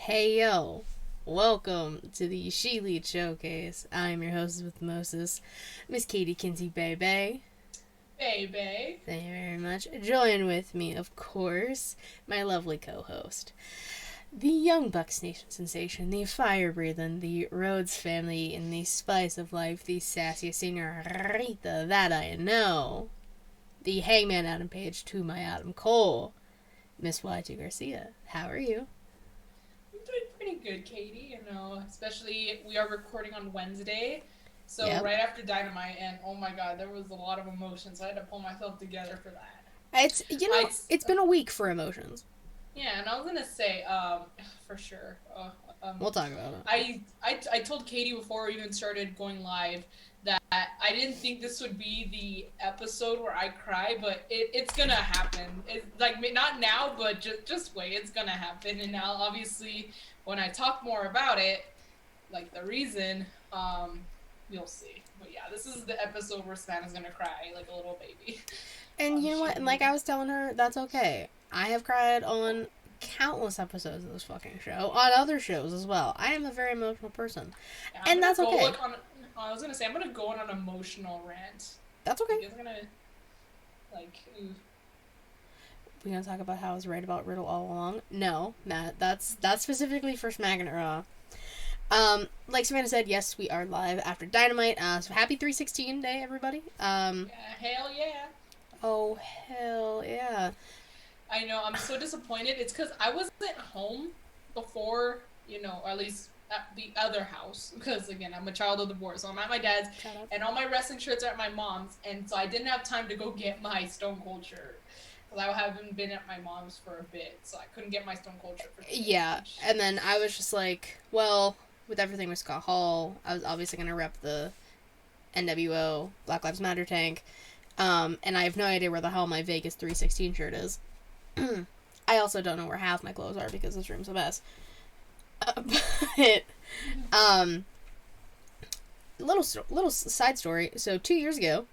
Hey yo, welcome to the She Lead Showcase. I am your host with Moses, Miss Katie Kinsey Bebe. Baby. Thank you very much. Join with me, of course, my lovely co-host, the young Bucks Nation sensation, the fire breathing, the Rhodes family, and the spice of life, the sassy senorita that I know, the Hangman Adam Page to my Adam Cole, Miss Y2 Garcia. How are you? I'm doing pretty good, Katie. Especially we are recording on Wednesday. So Yep. right after Dynamite, and oh my god, there was a lot of emotions. I had to pull myself together for that. I It's been a week for emotions. Yeah, and I was gonna say, for sure. We'll talk about it. I told Katie before we even started going live that I didn't think this would be the episode where I cry, but it's gonna happen. It's like not now, but just wait, it's gonna happen. And now, obviously, when I talk more about it, like the reason, you'll see. But yeah, this is the episode where Savannah's gonna cry like a little baby. And you know She what? And like needed. I was telling her, that's okay. I have cried on countless episodes of this fucking show, on other shows as well. I am a very emotional person. Yeah, I'm And gonna that's go okay. like on. I was gonna say I'm gonna go on an emotional rant. That's okay. Like it's gonna like. Ooh. We're gonna talk about how I was right about Riddle all along. No, Matt, that's specifically for Smack and Raw. Like Savannah said, yes, we are live after Dynamite. So happy 316 day, everybody. Yeah, hell yeah. Oh hell yeah. I know. I'm so disappointed. It's because I wasn't home before, or at least at the other house. Because again, I'm a child of divorce, so I'm at my dad's, Shout out. and all my wrestling shirts are at my mom's, and so I didn't have time to go get my Stone Cold shirt. Because I haven't been at my mom's for a bit, so I couldn't get my Stone Cold shirt for Yeah, today. and then I was just like, well, with everything with Scott Hall, I was obviously gonna rep the NWO Black Lives Matter tank. And I have no idea where the hell my Vegas 316 shirt is. I also don't know where half my clothes are because this room's a mess. But um, little side story. So 2 years ago,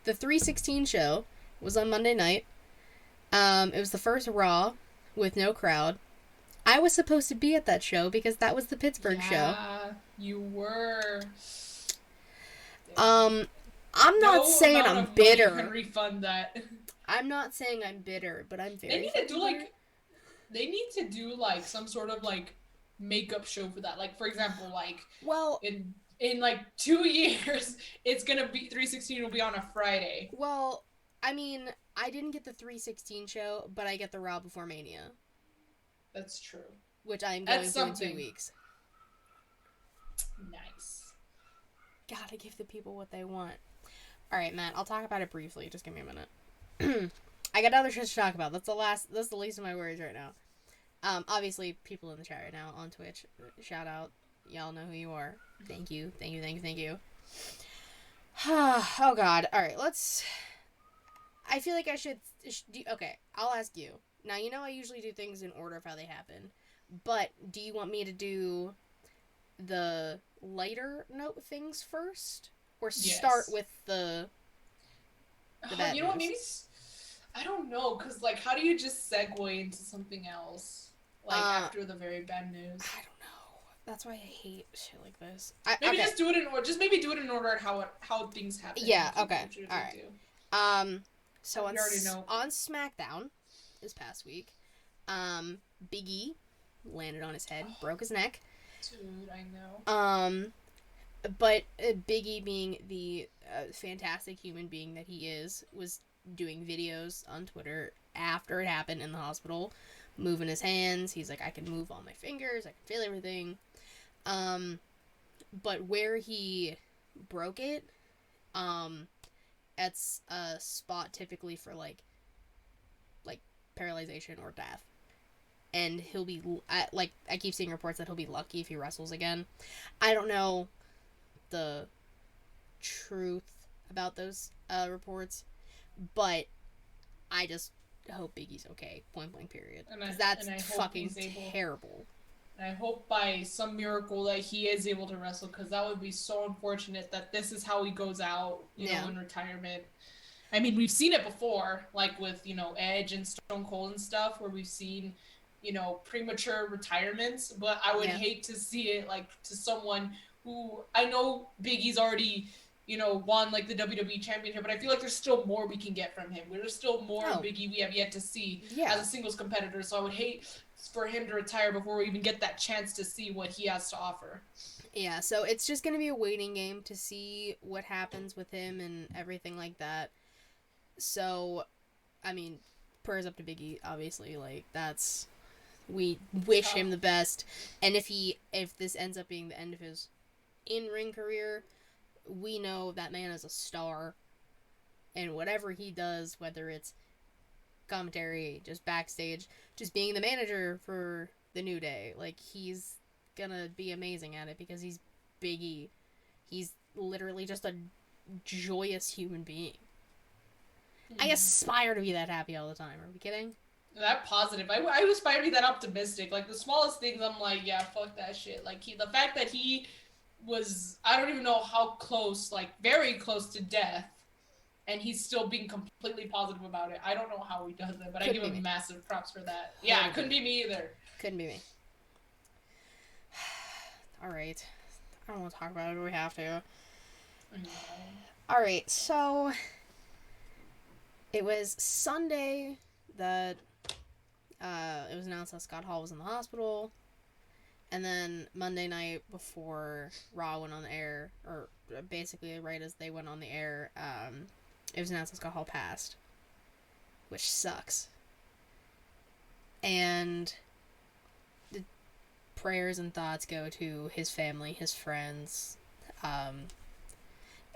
the 316 show was on Monday night. It was the first Raw with no crowd. I was supposed to be at that show because that was the Pittsburgh show. Yeah, you were. Damn. Um, I'm not No saying amount I'm of money can bitter. refund that. I'm not saying I'm bitter, but I'm They very need to fucking do bitter. some sort of like makeup show for that. Like for example, like Well, in like 2 years, it's gonna be 316 will be on a Friday. well, I mean, I didn't get the 316 show, but I get the Raw before Mania, That's true. which I am That's going to in two something. weeks. Nice. Gotta give the people what they want. All right, Matt. I'll talk about it briefly. Just give me a minute. I got other shit to talk about. That's the least of my worries right now. Obviously, people in the chat right now on Twitch, shout out. Y'all know who you are. Thank you, thank you, thank you, thank you. Oh God. All right, let's. I feel like I should. Okay, I'll ask you. Now you know I usually do things in order of how they happen, but do you want me to do the lighter note things first, or start Yes. with the bad You know what? news? Maybe I don't know, cause like, how do you just segue into something else? Like Uh, after the very bad news. I don't know. That's why I hate shit like this. Maybe Okay. just do it in order. Just maybe do it in order how things happen Yeah. and keep Okay. it All usually right. do. So You already know. On SmackDown this past week, Big E landed on his head, Oh, broke his neck. dude, I know. Um, but Big E, being the fantastic human being that he is, was doing videos on Twitter after it happened in the hospital, moving his hands. He's like, I can move all my fingers, I can feel everything. Um, but where he broke it, um, it's a spot typically for like paralyzation or death. And he'll be like I keep seeing reports that he'll be lucky if he wrestles again. I don't know the truth about those reports, but I just hope Biggie's okay. Point blank. Period. And Because that's I hope fucking he's able. terrible. And I hope by some miracle that he is able to wrestle, because that would be so unfortunate that this is how he goes out, Yeah. in retirement. I mean, we've seen it before, like with Edge and Stone Cold and stuff, where we've seen premature retirements, but I would Yeah. hate to see it like to someone who I know Biggie's already, won like the WWE championship, but I feel like there's still more we can get from him. There's still more Oh, Biggie we have yet to see as yeah. a singles competitor. So I would hate for him to retire before we even get that chance to see what he has to offer. Yeah, so it's just going to be a waiting game to see what happens with him and everything like that. So, I mean, prayers up to Biggie, obviously. Like, that's. We wish him the best. And if this ends up being the end of his in ring career, we know that man is a star. And whatever he does, whether it's commentary, just backstage, just being the manager for the New Day, like, he's gonna be amazing at it because he's Biggie. He's literally just a joyous human being. I aspire to be that happy all the time. Are we kidding? That positive. I aspire to be that optimistic. Like the smallest things, I'm like, yeah, fuck that shit. Like the fact that he was, I don't even know how close, like very close to death, and he's still being completely positive about it. I don't know how he does it, but I Couldn't give be him me. massive props for that. Yeah, it Couldn't couldn't be. be me either. Couldn't be me. All right. I don't want to talk about it, but we have to. All right. So it was Sunday that it was announced that Scott Hall was in the hospital, and then Monday night before Raw went on the air, or basically right as they went on the air, it was announced that Scott Hall passed, which sucks. And the prayers and thoughts go to his family, his friends. Um,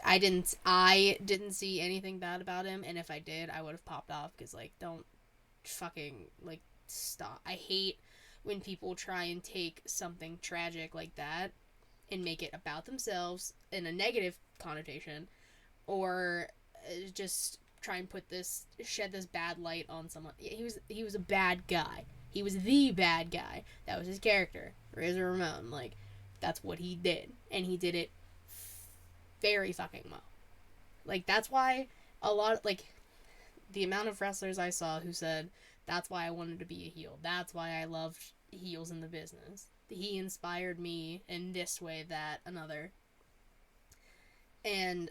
I didn't see anything bad about him, and if I did, I would have popped off because like don't fucking like stop. I hate when people try and take something tragic like that and make it about themselves in a negative connotation, or just try and shed this bad light on someone. He was a bad guy. He was the bad guy. That was his character, Razor Ramon. Like, that's what he did, and he did it very fucking well. Like, that's why like the amount of wrestlers I saw who said that's why I wanted to be a heel. That's why I loved heels in the business. He inspired me in this way, that, another. And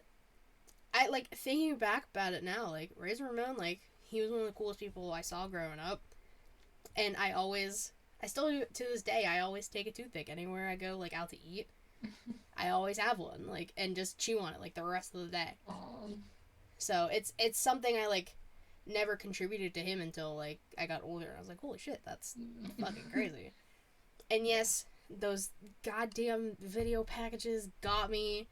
I like thinking back about it now, like Razor Ramon, like he was one of the coolest people I saw growing up. And I still do to this day, I always take a toothpick anywhere I go, like out to eat. I always have one, like, and just chew on it like the rest of the day. So it's something I like never contributed to him until like I got older, and I was like, holy shit, that's fucking crazy. And yes, those goddamn video packages got me.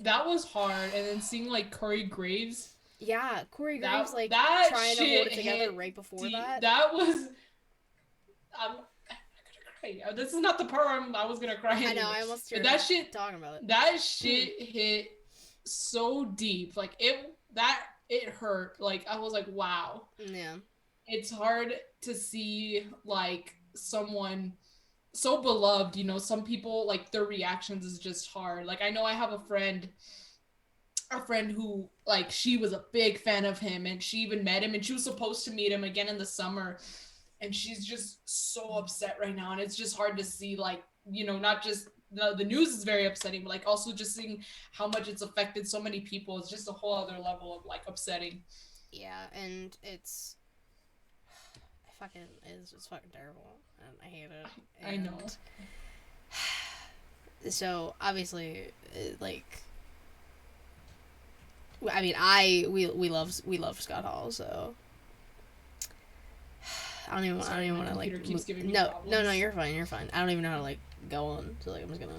That was hard, and then seeing like Corey Graves, Yeah, Corey Graves like that trying to hold shit it together hit right before deep. that. That was I'm gonna cry. This is not the part where I was gonna cry I know, anyway. I almost But started talking about it. that shit hit so deep. Like it hurt. Like I was like, wow. Yeah. It's hard to see like someone so beloved. Some people like their reactions is just hard. Like I know I have a friend who like she was a big fan of him and she even met him and she was supposed to meet him again in the summer and she's just so upset right now and it's just hard to see like not just the news is very upsetting but like also just seeing how much it's affected so many people is just a whole other level of like upsetting. Yeah, and it's just fucking terrible and I hate it. I know. So obviously like I mean, we love Scott Hall, so I don't even want to like keeps giving me no problems. no no you're fine. I don't even know how to like go on, so like I'm just gonna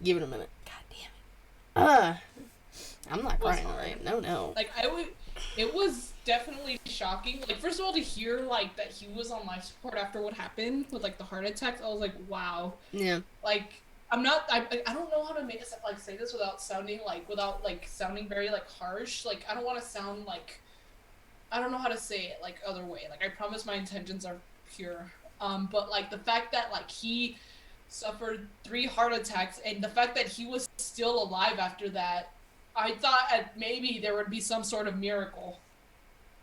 give it a minute. God damn it. I'm not crying tonight. No. Like it was definitely shocking. Like first of all to hear like that he was on life support after what happened with like the heart attack, I was like, wow. Yeah. Like I don't know how to make like say this without sounding very like harsh. Like I don't want to sound like I don't know how to say it like other way. Like I promise my intentions are pure. But like the fact that like he suffered 3 heart attacks and the fact that he was still alive after that, I thought maybe there would be some sort of miracle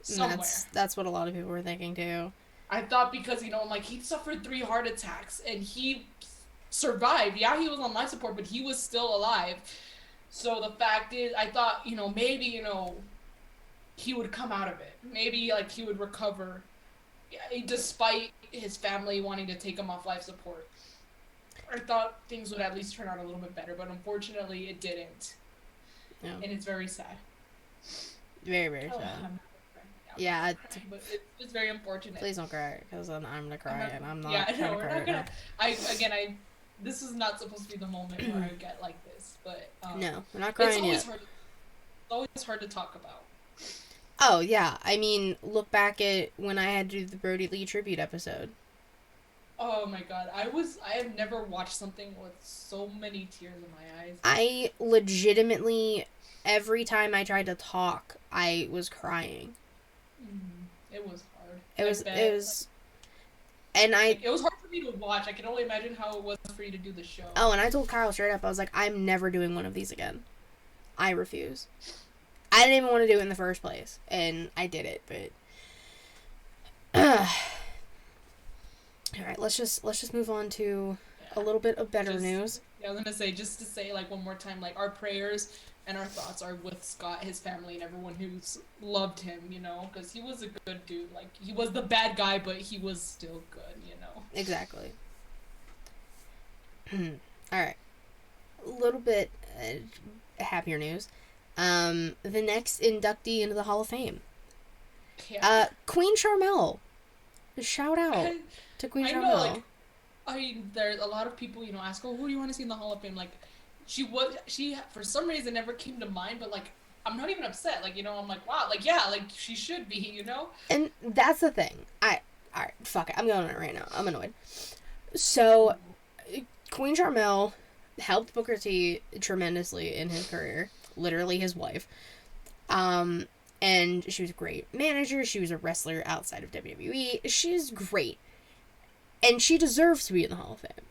somewhere. That's what a lot of people were thinking too. I thought because, you know, like, he suffered 3 heart attacks and he survived. Yeah, he was on life support, but he was still alive. So the fact is, I thought, you know, maybe, you know, he would come out of it. Maybe, like, he would recover, despite his family wanting to take him off life support. I thought things would at least turn out a little bit better, but unfortunately it didn't. Yeah. And it's very sad. Very, very Oh, sad. yeah, Yeah, but it's very unfortunate. please don't cry, because then I'm gonna cry, and I'm not Yeah, trying no, to we're cry not right gonna. now. This is not supposed to be the moment where I get like this, but No, we're not it's crying always yet. hard. It's always hard to talk about. Oh, yeah. I mean, look back at when I had to do the Brody Lee tribute episode. Oh my god, I have never watched something with so many tears in my eyes. I legitimately, every time I tried to talk, I was crying. It was hard. It I was, bet. and I, Like, it was hard for me to watch. I can only imagine how it was for you to do the show. oh, and I told Kyle straight up, I was like, I'm never doing one of these again. I refuse. I didn't even want to do it in the first place, and I did it, but. All right, let's just move on to a little bit of better news. Yeah, I was gonna say, just to say, like, one more time, like, our prayers and our thoughts are with Scott, his family, and everyone who's loved him, you know, because he was a good dude. Like, he was the bad guy, but he was still good, you know. Exactly. All right, a little bit happier news. The next inductee into the Hall of Fame, Yeah. Queen Charmel. Shout out to Queen I Charmel. know, like, I mean, there's a lot of people, you know, ask, oh, who do you want to see in the Hall of Fame? Like, she, for some reason, never came to mind, but, like, I'm not even upset. Like, you know, I'm like, wow, like, yeah, like, she should be, you know? And that's the thing. Alright, fuck it. I'm going on it right now. I'm annoyed. So, Queen Charmel helped Booker T tremendously in his career. Literally his wife. And she was a great manager. She was a wrestler outside of WWE. She's great. And she deserves to be in the Hall of Fame.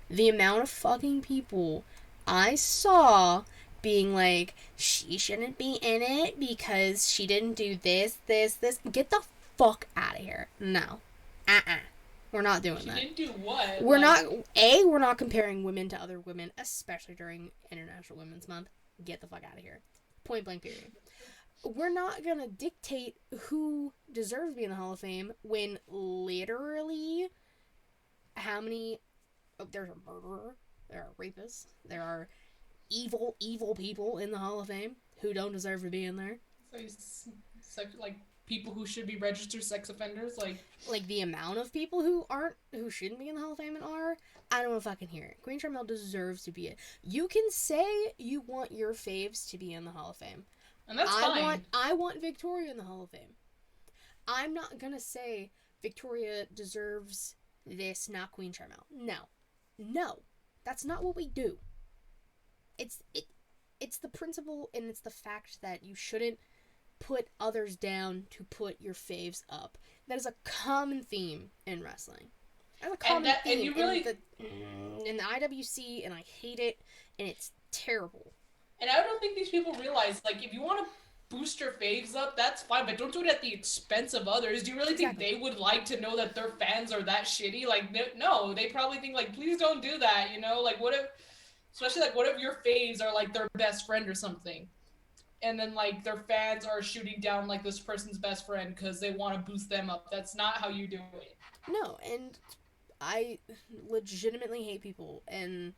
The amount of fucking people I saw being like, she shouldn't be in it because she didn't do this. Get the fuck out of here. No. We're not doing that. She didn't do what? We're not. We're not comparing women to other women, especially during International Women's Month. Get the fuck out of here. Point blank period. We're not gonna dictate who deserves to be in the Hall of Fame when literally how many. Oh, there's a murderer. There are rapists. There are evil people in the Hall of Fame who don't deserve to be in there. So, like, people who should be registered sex offenders, like the amount of people who shouldn't be in the Hall of Fame and are, I don't want to fucking hear it. Queen Charmel deserves to be it. You can say you want your faves to be in the Hall of Fame, and that's fine. I want Victoria in the Hall of Fame. I'm not gonna say Victoria deserves this, not Queen Charmel. No, that's not what we do. It's the principle, and it's the fact that you shouldn't put others down to put your faves up. That is a common theme in wrestling. That's a common theme and you really, in the IWC, and I hate it, and it's terrible. And I don't think these people realize, like, if you want to boost your faves up, that's fine, but don't do it at the expense of others. Do you really think they would like to know that their fans are that shitty? Like, no, they probably think, like, please don't do that, you know? Like, what if, especially, like, what if your faves are, like, their best friend or something? And then, like, their fans are shooting down, like, this person's best friend because they want to boost them up. That's not how you do it. No, and I legitimately hate people, and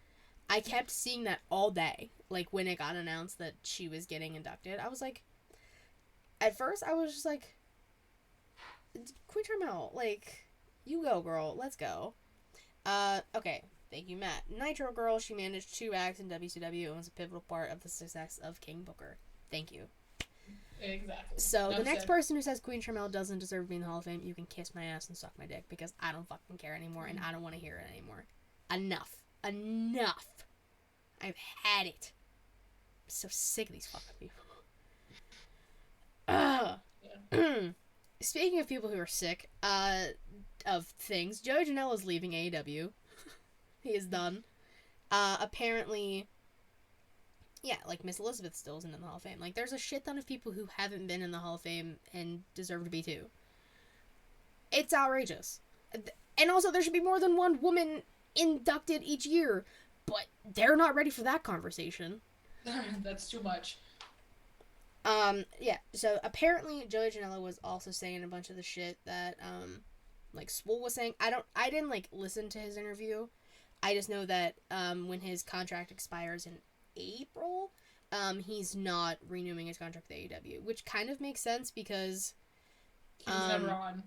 I kept seeing that all day. Like, when it got announced that she was getting inducted, I was like, at first, I was just like, Queen Charmel, like, you go, girl, let's go. Okay, thank you, Matt. Nitro Girl, she managed 2 acts in WCW and was a pivotal part of the success of King Booker. Thank you. Exactly. So, the next person who says Queen Charmel doesn't deserve to be in the Hall of Fame, you can kiss my ass and suck my dick, because I don't fucking care anymore, and I don't want to hear it anymore. Enough. I've had it. I'm so sick of these fucking people. Speaking of people who are sick of things, Joey Janela is leaving AEW. He is done. Apparently, yeah, like Miss Elizabeth still isn't in the Hall of Fame. Like, there's a shit ton of people who haven't been in the Hall of Fame and deserve to be too. It's outrageous. And also, there should be more than one woman inducted each year, but they're not ready for that conversation. That's too much. Yeah, so apparently Joey Janela was also saying a bunch of the shit that, like, Swole was saying. I didn't, like, listen to his interview. I just know that, when his contract expires in April, he's not renewing his contract with AEW, which kind of makes sense because, He was never on.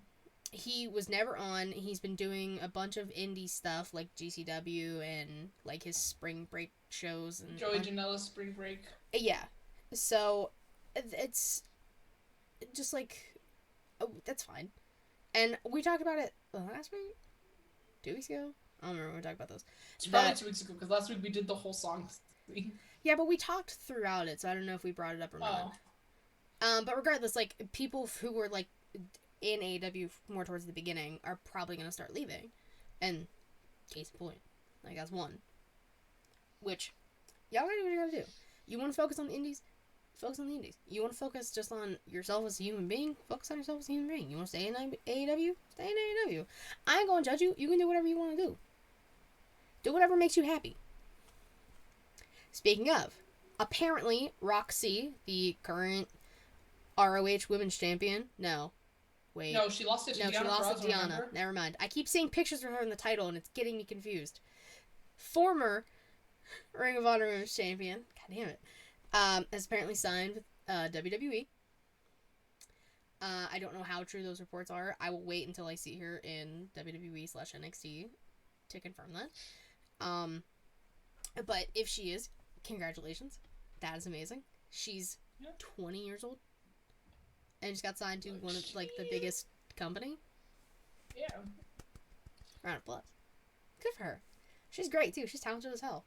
he was never on. He's been doing a bunch of indie stuff like GCW and, like, his spring break shows and Joey Janela's spring break. yeah. So it's just like, oh, that's fine. And we talked about it last week, 2 weeks ago. I don't remember when we talked about those. It's probably 2 weeks ago because last week we did the whole song thing. Yeah, but we talked throughout it, so I don't know if we brought it up or not. But regardless, like, people who were, like, in AEW more towards the beginning are probably going to start leaving. And case in point, like, that's one. Which, y'all gotta do what you gotta do. You want to focus on the indies? Focus on the indies. You want to focus just on yourself as a human being? Focus on yourself as a human being. You want to stay in AEW? Stay in AEW. I ain't gonna judge you. You can do whatever you want to do. Do whatever makes you happy. Speaking of, apparently Roxy, the current ROH Women's Champion, no, wait. No, she lost it to Deanna. No, she lost to Deanna. Remember? Never mind. I keep seeing pictures of her in the title, and it's getting me confused. Former Ring of Honor Women's Champion, god damn it, has apparently signed with WWE. I don't know how true those reports are. I will wait until I see her in WWE/NXT to confirm that. But if she is, congratulations. That is amazing. She's 20 years old. And just got signed to one of, like, the biggest company. Yeah. Round of applause. Good for her. She's great, too. She's talented as hell.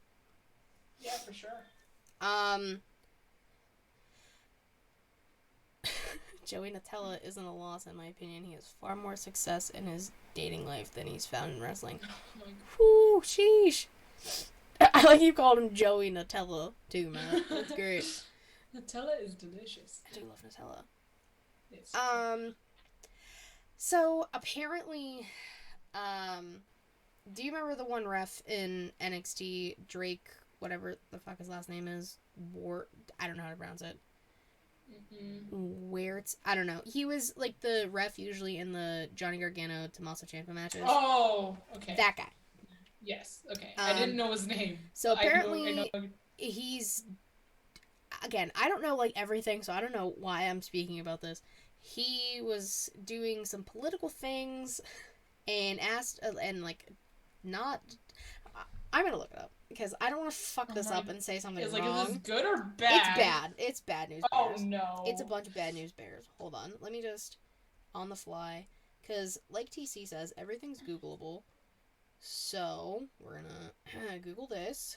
Yeah, for sure. Joey Nutella isn't a loss, in my opinion. He has far more success in his dating life than he's found in wrestling. Oh my god. Whoo, sheesh. I like you called him Joey Nutella, too, man. That's great. Nutella is delicious. I do love Nutella. Yes. So, apparently, do you remember the one ref in NXT, Drake, whatever the fuck his last name is? I don't know how to pronounce it. I don't know. He was, like, the ref usually in the Johnny Gargano Tommaso Ciampa matches. Oh, okay. That guy. Yes, okay. I didn't know his name. So apparently, he's... Again, I don't know, like, everything, so I don't know why I'm speaking about this. He was doing some political things and asked, not... I'm gonna look it up, because I don't want to fuck this up and say something wrong. Is this good or bad? It's bad. It's bad news bears. Oh, no. It's a bunch of bad news bears. Hold on. Let me just... On the fly. Because, like TC says, everything's Googleable. So, we're gonna Google this.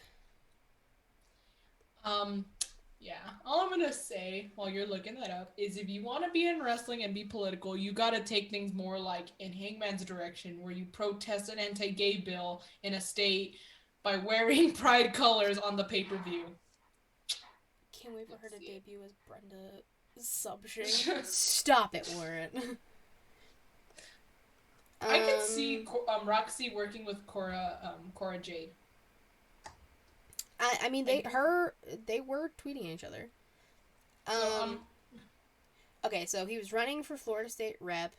Yeah. All I'm gonna say while you're looking that up is if you want to be in wrestling and be political, you gotta take things more like in Hangman's direction, where you protest an anti-gay bill in a state by wearing pride colors on the pay-per-view. Can't wait for her to debut as Brenda Subshing. Stop it, Warren. I can see Roxy working with Cora Jade. I mean, they were tweeting each other. Okay, so he was running for Florida State Rep,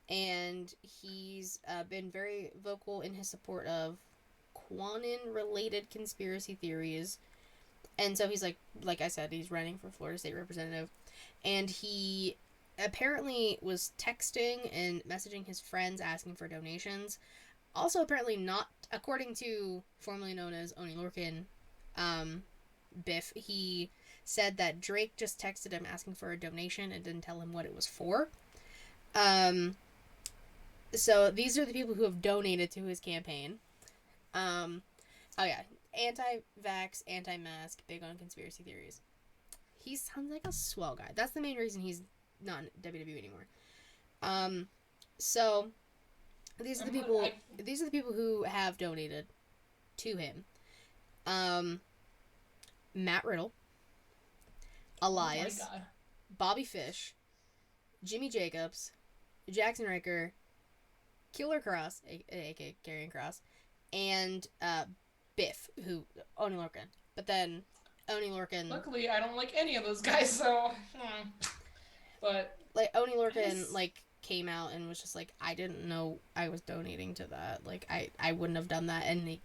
and he's been very vocal in his support of Quanon-related conspiracy theories. And so he's like I said, he's running for Florida State Representative, and he apparently was texting and messaging his friends asking for donations. Also, apparently not, according to formerly known as Oni Lorcan, Biff, he said that Drake just texted him asking for a donation and didn't tell him what it was for. So these are the people who have donated to his campaign. Oh yeah, anti-vax, anti-mask, big on conspiracy theories. He sounds like a swell guy. That's the main reason he's not in WWE anymore. So these are the people. These are the people who have donated to him. Matt Riddle, Elias, Bobby Fish, Jimmy Jacobs, Jackson Riker, Killer Cross, aka Karrion Cross, and Biff, who Oni Lorcan. But then Oni Lorcan, Luckily, I don't like any of those guys, so. But like Oni I Lorcan, just. like came out and was just like, I didn't know I was donating to that. Like I wouldn't have done that. And like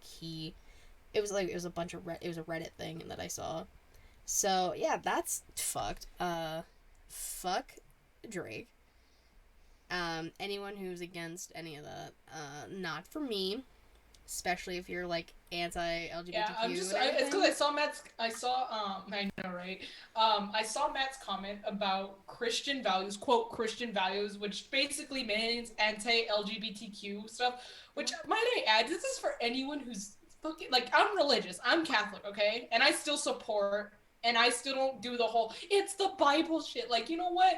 it was like it was a bunch of it was a Reddit thing that I saw. So yeah, that's fucked. Fuck Drake. Anyone who's against any of that, not for me. Especially if you're like Yeah, I'm anti-LGBTQ just. and It's because everything. I saw Matt's. I saw. I know, right? I saw Matt's comment about Christian values, quote Christian values, which basically means anti-LGBTQ stuff. Which, might I add, this is for anyone who's fucking like. I'm religious. I'm Catholic, okay, and I still support, and I still don't do the whole. It's the Bible shit. Like, you know what?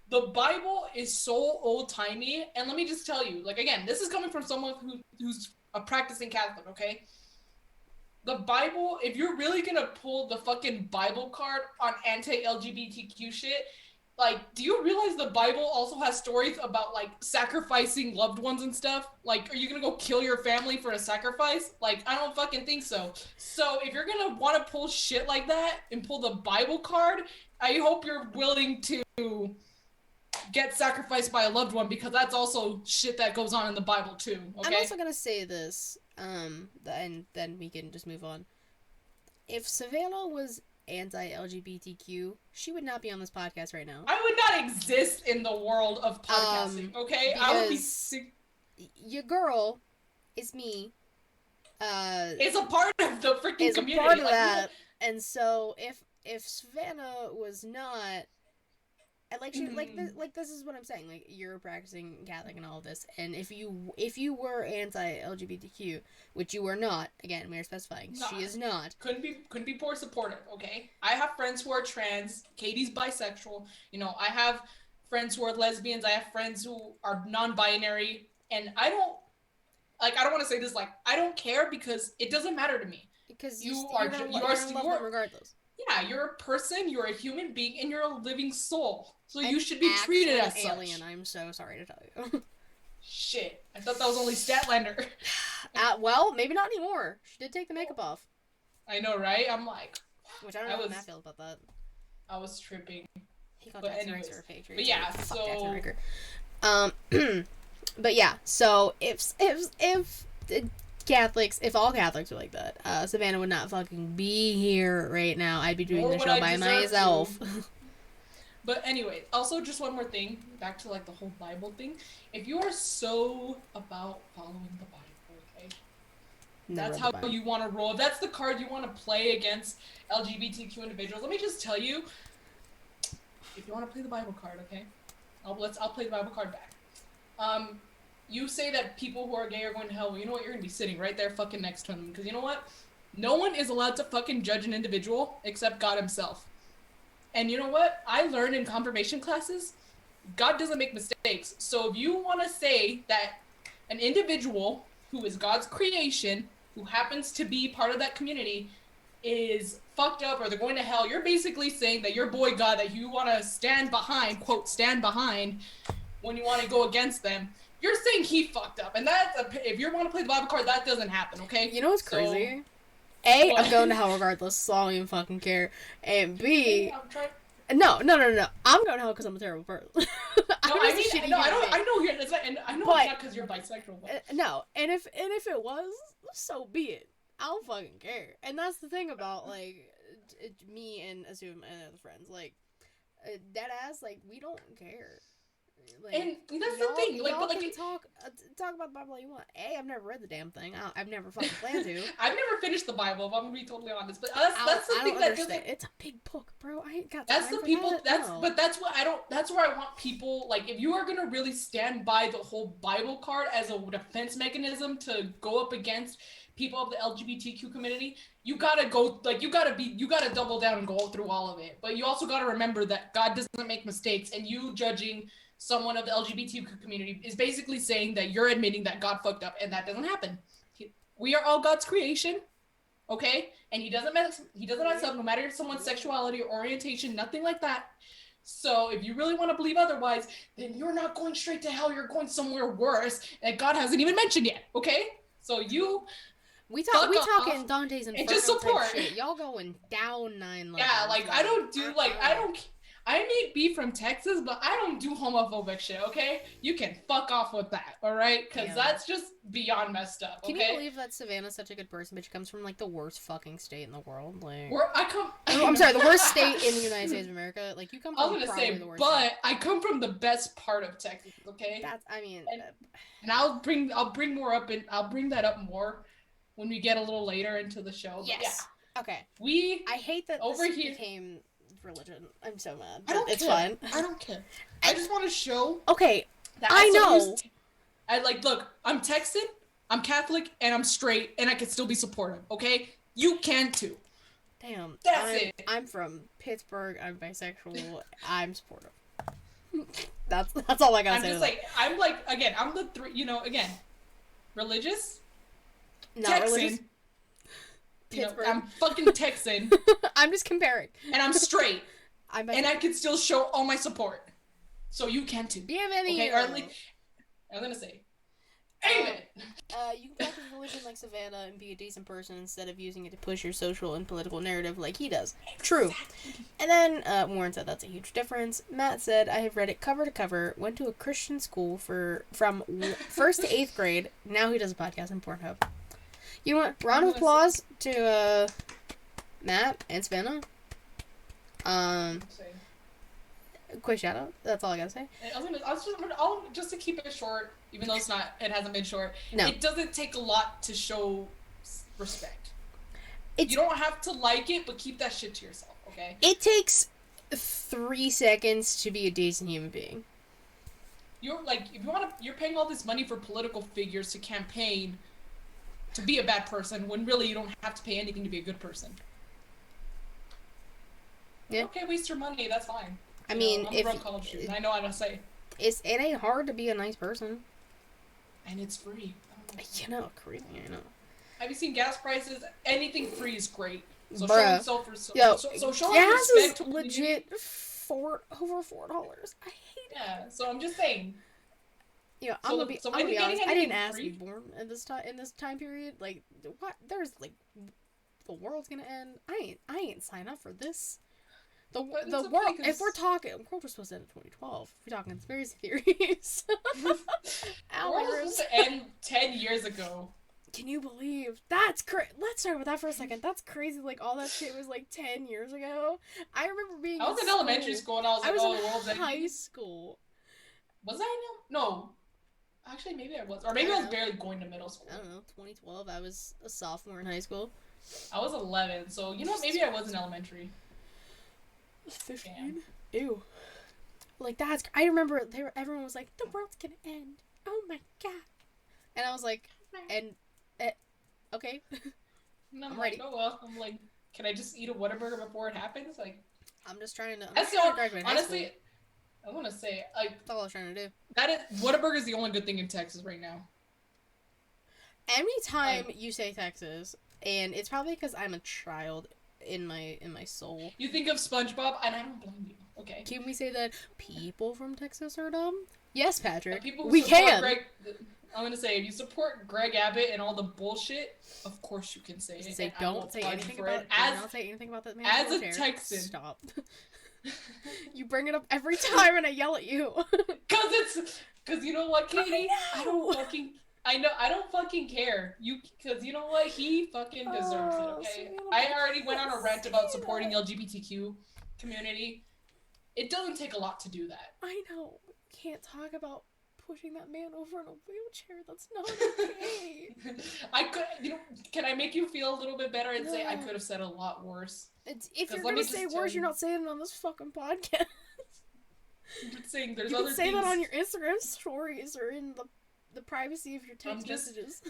The Bible is so old timey, and let me just tell you, like, again, this is coming from someone who's a practicing Catholic, okay? The Bible, if you're really gonna pull the fucking Bible card on anti-LGBTQ shit, like, do you realize the Bible also has stories about like sacrificing loved ones and stuff? Like, are you gonna go kill your family for a sacrifice? Like, I don't fucking think so. So if you're gonna want to pull shit like that and pull the Bible card, I hope you're willing to get sacrificed by a loved one, because that's also shit that goes on in the Bible too. I'm also Okay. gonna say this, and then we can just move on. If Savannah was anti-LGBTQ, she would not be on this podcast right now. I would not exist in the world of podcasting. Okay, I would be Because sick. your girl is me, uh, It's a part of the freaking is a part community. of Like, we don't. that, and so if Savannah was not, and like she like this is what I'm saying. Like you're a practicing Catholic and all of this, and if you were anti-LGBTQ, which you are not, again we are specifying she Not. is not. Couldn't be more supportive. Okay, I have friends who are trans. Katie's bisexual. You know, I have friends who are lesbians. I have friends who are non-binary, and I don't like. I don't want to say this, like, I don't care, because it doesn't matter to me. Because You are you're gonna you are you're gonna love them you're regardless. yeah, you're a person, you're a human being, and you're a living soul. So I'm you should be treated actually an as alien. such. I'm so sorry to tell you. Shit. I thought that was only Statlander. Well, maybe not anymore. She did take the makeup off, I know, right? I'm like, which I don't I know how Matt was feels about that. I was tripping. He called But Jackson Riker anyways. a fake But tree too. yeah, Fuck Jackson so Riker. Um, but yeah. So if Catholics, if all Catholics were like that, Savannah would not fucking be here right now. I'd be doing nor the would show I by deserve myself. to. But anyway, also just one more thing, back to like the whole Bible thing. If you are so about following the Bible, okay, Never that's read the how Bible. you want to roll. If that's the card you want to play against LGBTQ individuals, let me just tell you, if you want to play the Bible card, okay, I'll play the Bible card back. Um, you say that people who are gay are going to hell. Well, you know what? You're gonna be sitting right there, fucking next to them, because you know what? No one is allowed to fucking judge an individual except God Himself. And you know what? I learned in confirmation classes, God doesn't make mistakes. So if you want to say that an individual who is God's creation, who happens to be part of that community, is fucked up or they're going to hell, you're basically saying that your boy God that you want to stand behind, quote, stand behind when you want to go against them, you're saying he fucked up. And that's if you want to play the Bible card, that doesn't happen, okay? You know what's So, crazy? A, I'm what? going to hell regardless, so I don't even fucking care. And B, I'm trying. no. I'm going to hell because I'm a terrible person. No, I'm I just a mean, shitty no, human being. I know you're, and I know it's But not because you're bisexual, but no, and if it was, so be it. I don't fucking care. And that's the thing about like me and assume and other friends, like dead ass, like we don't care. Like and that's the y'all, thing, like, y'all but like, can talk about the Bible all you want. A, I've never read the damn thing. I've never fucking planned to. I've never finished the Bible, if I'm gonna be totally honest. But I that's the don't thing that understand. doesn't. It's a big book, bro. I ain't got That's time the for people. that. That's No. but that's what I don't. That's where I want people. Like, if you are gonna really stand by the whole Bible card as a defense mechanism to go up against people of the LGBTQ community, you gotta go. Like, you gotta double down and go through all of it. But you also gotta remember that God doesn't make mistakes, and you judging someone of the LGBTQ community is basically saying that you're admitting that God fucked up, and that doesn't happen. We are all God's creation, okay? And he doesn't mess up, no matter someone's sexuality or orientation, nothing like that. So if you really want to believe otherwise, then you're not going straight to hell. You're going somewhere worse that God hasn't even mentioned yet. Okay? So you We fuck talking off Dante's and just Inferno type support. shit. Y'all going down 9 Yeah, levels. like I don't do like I uh-uh. don't. I may be from Texas, but I don't do homophobic shit. Okay? You can fuck off with that. All right? Because Damn. that's just beyond messed up. Can you Okay? believe that Savannah's such a good person, but she comes from like the worst fucking state in the world? Like, Where I come. I'm sorry, the worst state in the United States of America. Like, you come I was from gonna probably say, the worst but state. I come from the best part of Texas. Okay? That's, I mean, And I'll bring more up and I'll bring that up more when we get a little later into the show. yes. But yeah. Okay. We I hate that over this here became religion. I'm so mad. I don't It's care. fine. I don't care. I just want to show Okay. that I know. I like look, I'm Texan, I'm Catholic, and I'm straight, and I can still be supportive, okay? You can too. Damn. That's it. I'm from Pittsburgh. I'm bisexual. I'm supportive. That's all I gotta I'm say. just like I'm like again, I'm the three again. Religious, not Texan. religious. Pittsburgh. I'm fucking Texan. I'm just comparing. And I'm straight. I'm and I can still show all my support. So you can too. Bienvenido. Okay, or at least I'm gonna say amen. You can practice religion like Savannah and be a decent person instead of using it to push your social and political narrative like he does. True. And then Warren said that's a huge difference. Matt said, I have read it cover to cover, went to a Christian school from 1st to 8th grade. Now he does a podcast on Pornhub. You know what? Round of applause to Matt and Savannah. Quick shout out. That's all I gotta say. I'll just to keep it short, even though it hasn't been short. No. It doesn't take a lot to show respect. You don't have to like it, but keep that shit to yourself, okay? It takes 3 seconds to be a decent human being. You're like, if you want to, you're paying all this money for political figures to campaign to be a bad person, when really you don't have to pay anything to be a good person. Yeah. Okay, waste your money. That's fine. I mean, I'm a broke college student. I know how to say. It ain't hard to be a nice person. And it's free. You know, crazy. I know. Have you seen gas prices? Anything free is great. So bruh. So showing gas respect is legit over $4. I hate it. Yeah. So I'm just saying. Yeah, I'm gonna be honest. I didn't ask to be born in this time period. Like, what? There's like, the world's gonna end. I ain't sign up for this. The world. If we're talking, the world was supposed to end in 2012. If we're talking conspiracy theories. The world was supposed to end 10 years ago. Can you believe that's crazy? Let's talk about that for a second. That's crazy. Like, all that shit was like 10 years ago. I remember being. I was in elementary school and I was like, "Oh, the world's ending." High school. Was I in? No. Actually, maybe I was, or maybe I was barely going to middle school. I don't know. 2012. I was a sophomore in high school. I was 11, so maybe I was in elementary. 15. Ew. Like, that's. I remember everyone was like, "The world's gonna end. Oh my god!" And I was like, okay. And I'm like, oh well. I'm like, can I just eat a Whataburger before it happens? Like, I'm just trying to. Honestly, I want to say, like, that's all I was trying to do. Whataburger is the only good thing in Texas right now. Anytime you say Texas, and it's probably because I'm a child in my soul. You think of SpongeBob, and I don't blame you. Okay. Can we say that people from Texas are dumb? Yes, Patrick. We can. I'm gonna say, if you support Greg Abbott and all the bullshit, of course you can say it. Don't say anything about that man. As a Texan, stop. You bring it up every time, and I yell at you. Because you know what, Katie? I don't fucking care. Because you know what? He fucking deserves it. Okay. I already went on a rant about supporting LGBTQ community. It doesn't take a lot to do that. I know. Can't talk about pushing that man over in a wheelchair. That's not okay. Can I make you feel a little bit better and say I could have said a lot worse? If you're gonna say worse, you're not saying it on this fucking podcast. I'm saying there's you other can say things. That on your Instagram stories or in the privacy of your text messages.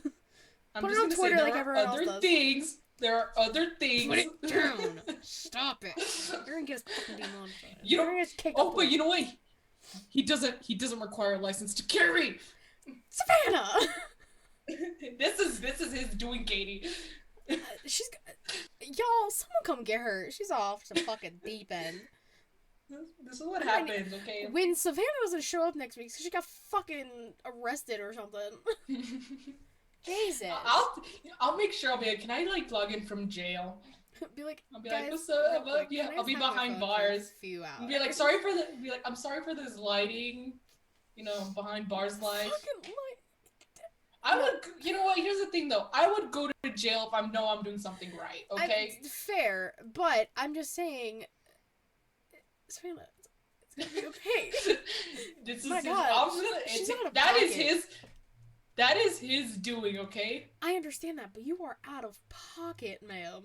Put it on Twitter like everyone else does. There are other things. Put it down. Stop it. You're gonna get us fucking demonetized. But you know what? He doesn't require a license to carry. Savannah. This is his doing, Katie. Y'all, someone come get her. She's off to fucking deep end. This is what happens, okay? When Savannah doesn't show up next week, she got fucking arrested or something. Jesus. I'll make sure I'll be like, can I like log in from jail? Be like, I'll be guys, like, what's real up? quick, Yeah, can I I'll just be have my behind phone for a bars. few hours? And be like, I'm sorry for this lighting. You know, behind bars life. Fucking light. I would, you know what? Here's the thing, though. I would go to jail if I know I'm doing something right. Okay. Fair, but I'm just saying, Savannah, it's gonna be okay. This My is God, I'm just gonna. she's out of That pocket. is his. That is his doing. Okay. I understand that, but you are out of pocket, ma'am.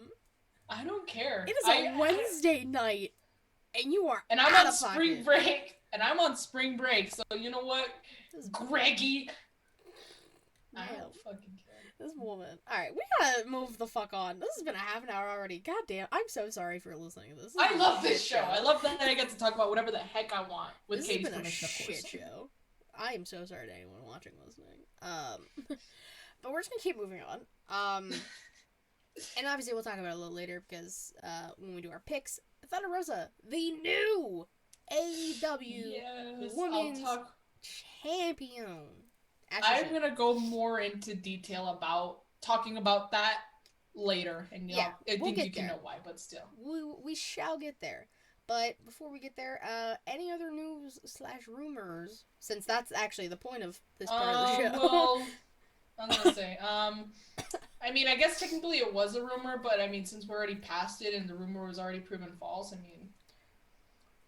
I don't care. It is a Wednesday night, and you are and I'm out on of spring pocket. break. And I'm on spring break, so you know what, Greggy. Ma'am. I don't fucking care. This woman. Alright, we gotta move the fuck on. This has been a half an hour already. God damn. I'm so sorry for listening to this. I love this show. I love that I get to talk about whatever the heck I want with this Katie's has been permission, a of course. shit show. I am so sorry to anyone watching, listening. But we're just gonna keep moving on. And obviously we'll talk about it a little later because when we do our picks, Thunder Rosa, the new AEW Women's Champion. Actually, I'm gonna go more into detail about talking about that later, and yeah, I we'll think you there. can know why, but still, we shall get there. But before we get there, any other news / rumors? Since that's actually the point of this part of the show. Well, I'm gonna say, I mean, I guess technically it was a rumor, but I mean, since we're already past it and the rumor was already proven false, I mean,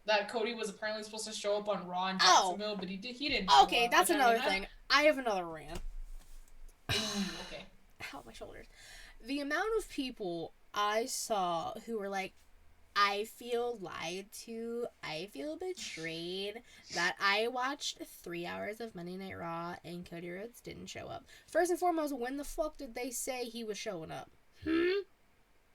that Cody was apparently supposed to show up on Raw in Jacksonville, but he didn't. Okay, that's another thing. I have another rant. Okay. Ow, my shoulders. The amount of people I saw who were like, I feel lied to, I feel betrayed, that I watched 3 hours of Monday Night Raw and Cody Rhodes didn't show up. First and foremost, when the fuck did they say he was showing up?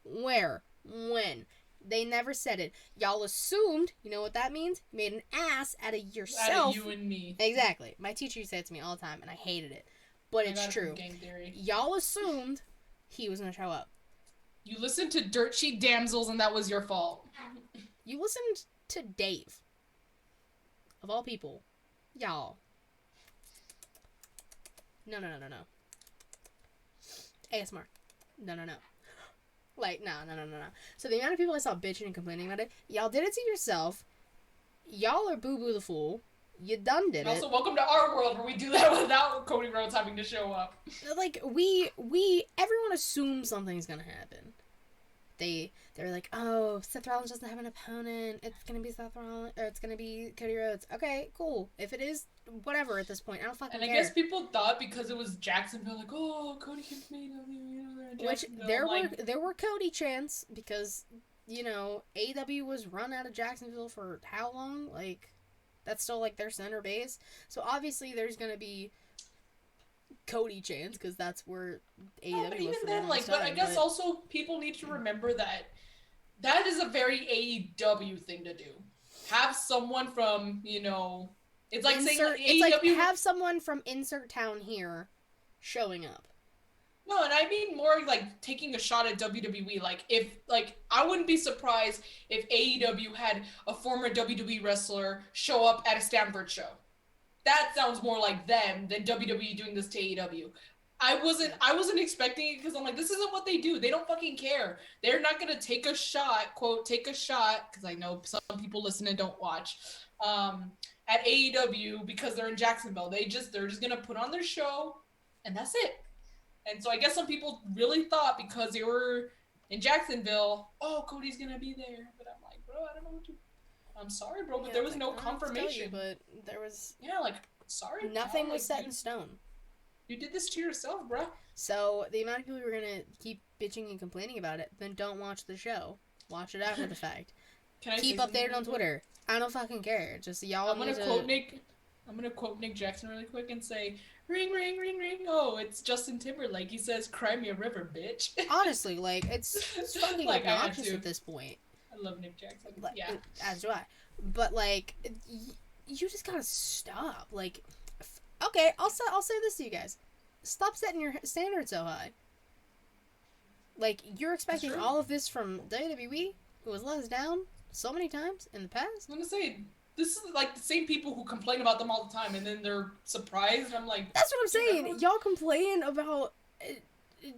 Where? When? They never said it. Y'all assumed, you know what that means? Made an ass out of yourself. Out of you and me. Exactly. My teacher used to say it to me all the time, and I hated it. But it's true. Game theory. Y'all assumed he was going to show up. You listened to Dirt Sheet Damsels, and that was your fault. You listened to Dave. Of all people. Y'all. No. ASMR. No. Like, no. So the amount of people I saw bitching and complaining about it, y'all did it to yourself. Y'all are Boo Boo the Fool. You done did it. Also, welcome to our world where we do that without Cody Rhodes having to show up. Like, everyone assumes something's gonna happen. They're like, oh, Seth Rollins doesn't have an opponent. It's gonna be Seth Rollins, or it's gonna be Cody Rhodes. Okay, cool. If it is, whatever at this point. I don't fucking care. And I guess people thought because it was Jacksonville, like, oh, Cody can beat him, which there were Cody chants because, you know, AEW was run out of Jacksonville for how long? Like, that's still like their center base. So obviously there's gonna be Cody chants because that's where AEW was. But even for then, like, but I guess also people need to remember that is a very AEW thing to do. Have someone from, you know, it's like saying AEW. It's like have someone from insert town here showing up. No, and I mean more like taking a shot at WWE. Like, if, like, I wouldn't be surprised if AEW had a former WWE wrestler show up at a Stanford show. That sounds more like them than WWE doing this to AEW. I wasn't expecting it because I'm like, this isn't what they do. They don't fucking care. They're not gonna take a shot, quote, take a shot, because I know some people listen and don't watch, at AEW because they're in Jacksonville. They're just gonna put on their show, and that's it. And so I guess some people really thought because they were in Jacksonville, oh, Cody's gonna be there. But I'm like, bro, I don't know what to. I'm sorry, bro, but there was no confirmation. But there was sorry. Nothing was set in stone. You did this to yourself, bro. So the amount of people who are gonna keep bitching and complaining about it, then don't watch the show. Watch it after the fact. Keep updated on Twitter. I don't fucking care. Just y'all. I'm gonna quote Nick Jackson really quick and say, "Ring, ring, ring, ring." Oh, it's Justin Timberlake. He says, "Cry me a river, bitch." Honestly, like it's fucking like, obnoxious at this point. I love Nick Jackson. Like, yeah, as do I. But like, you just gotta stop. Like, okay, I'll say this to you guys: stop setting your standards so high. Like, you're expecting all of this from WWE, who was let us down. so many times in the past. I'm gonna say this is like the same people who complain about them all the time, and then they're surprised. I'm like, That's what I'm dude, saying. everyone's. Y'all complain about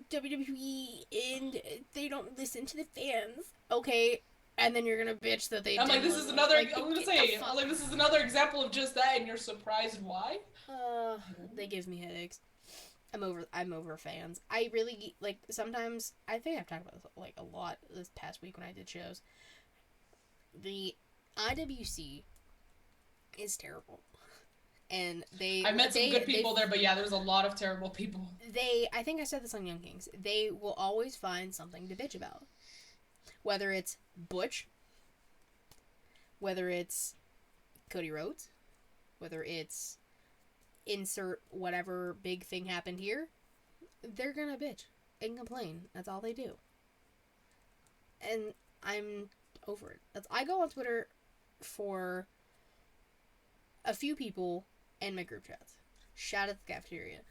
WWE and they don't listen to the fans. Okay, and then you're gonna bitch that they I'm like, didn't this is listen. another. Like, I'm gonna get the say, I'm fuck. like, this is another example of just that, and you're surprised why? They give me headaches. I'm over fans. I really like sometimes. I think I've talked about this like a lot this past week when I did shows. The IWC is terrible, and I met some good people there, but yeah, there's a lot of terrible people. I think I said this on Young Kings. They will always find something to bitch about, whether it's Butch, whether it's Cody Rhodes, whether it's insert whatever big thing happened here. They're gonna bitch and complain. That's all they do, and I'm over it. I go on Twitter for a few people and my group chats. Shout at the cafeteria.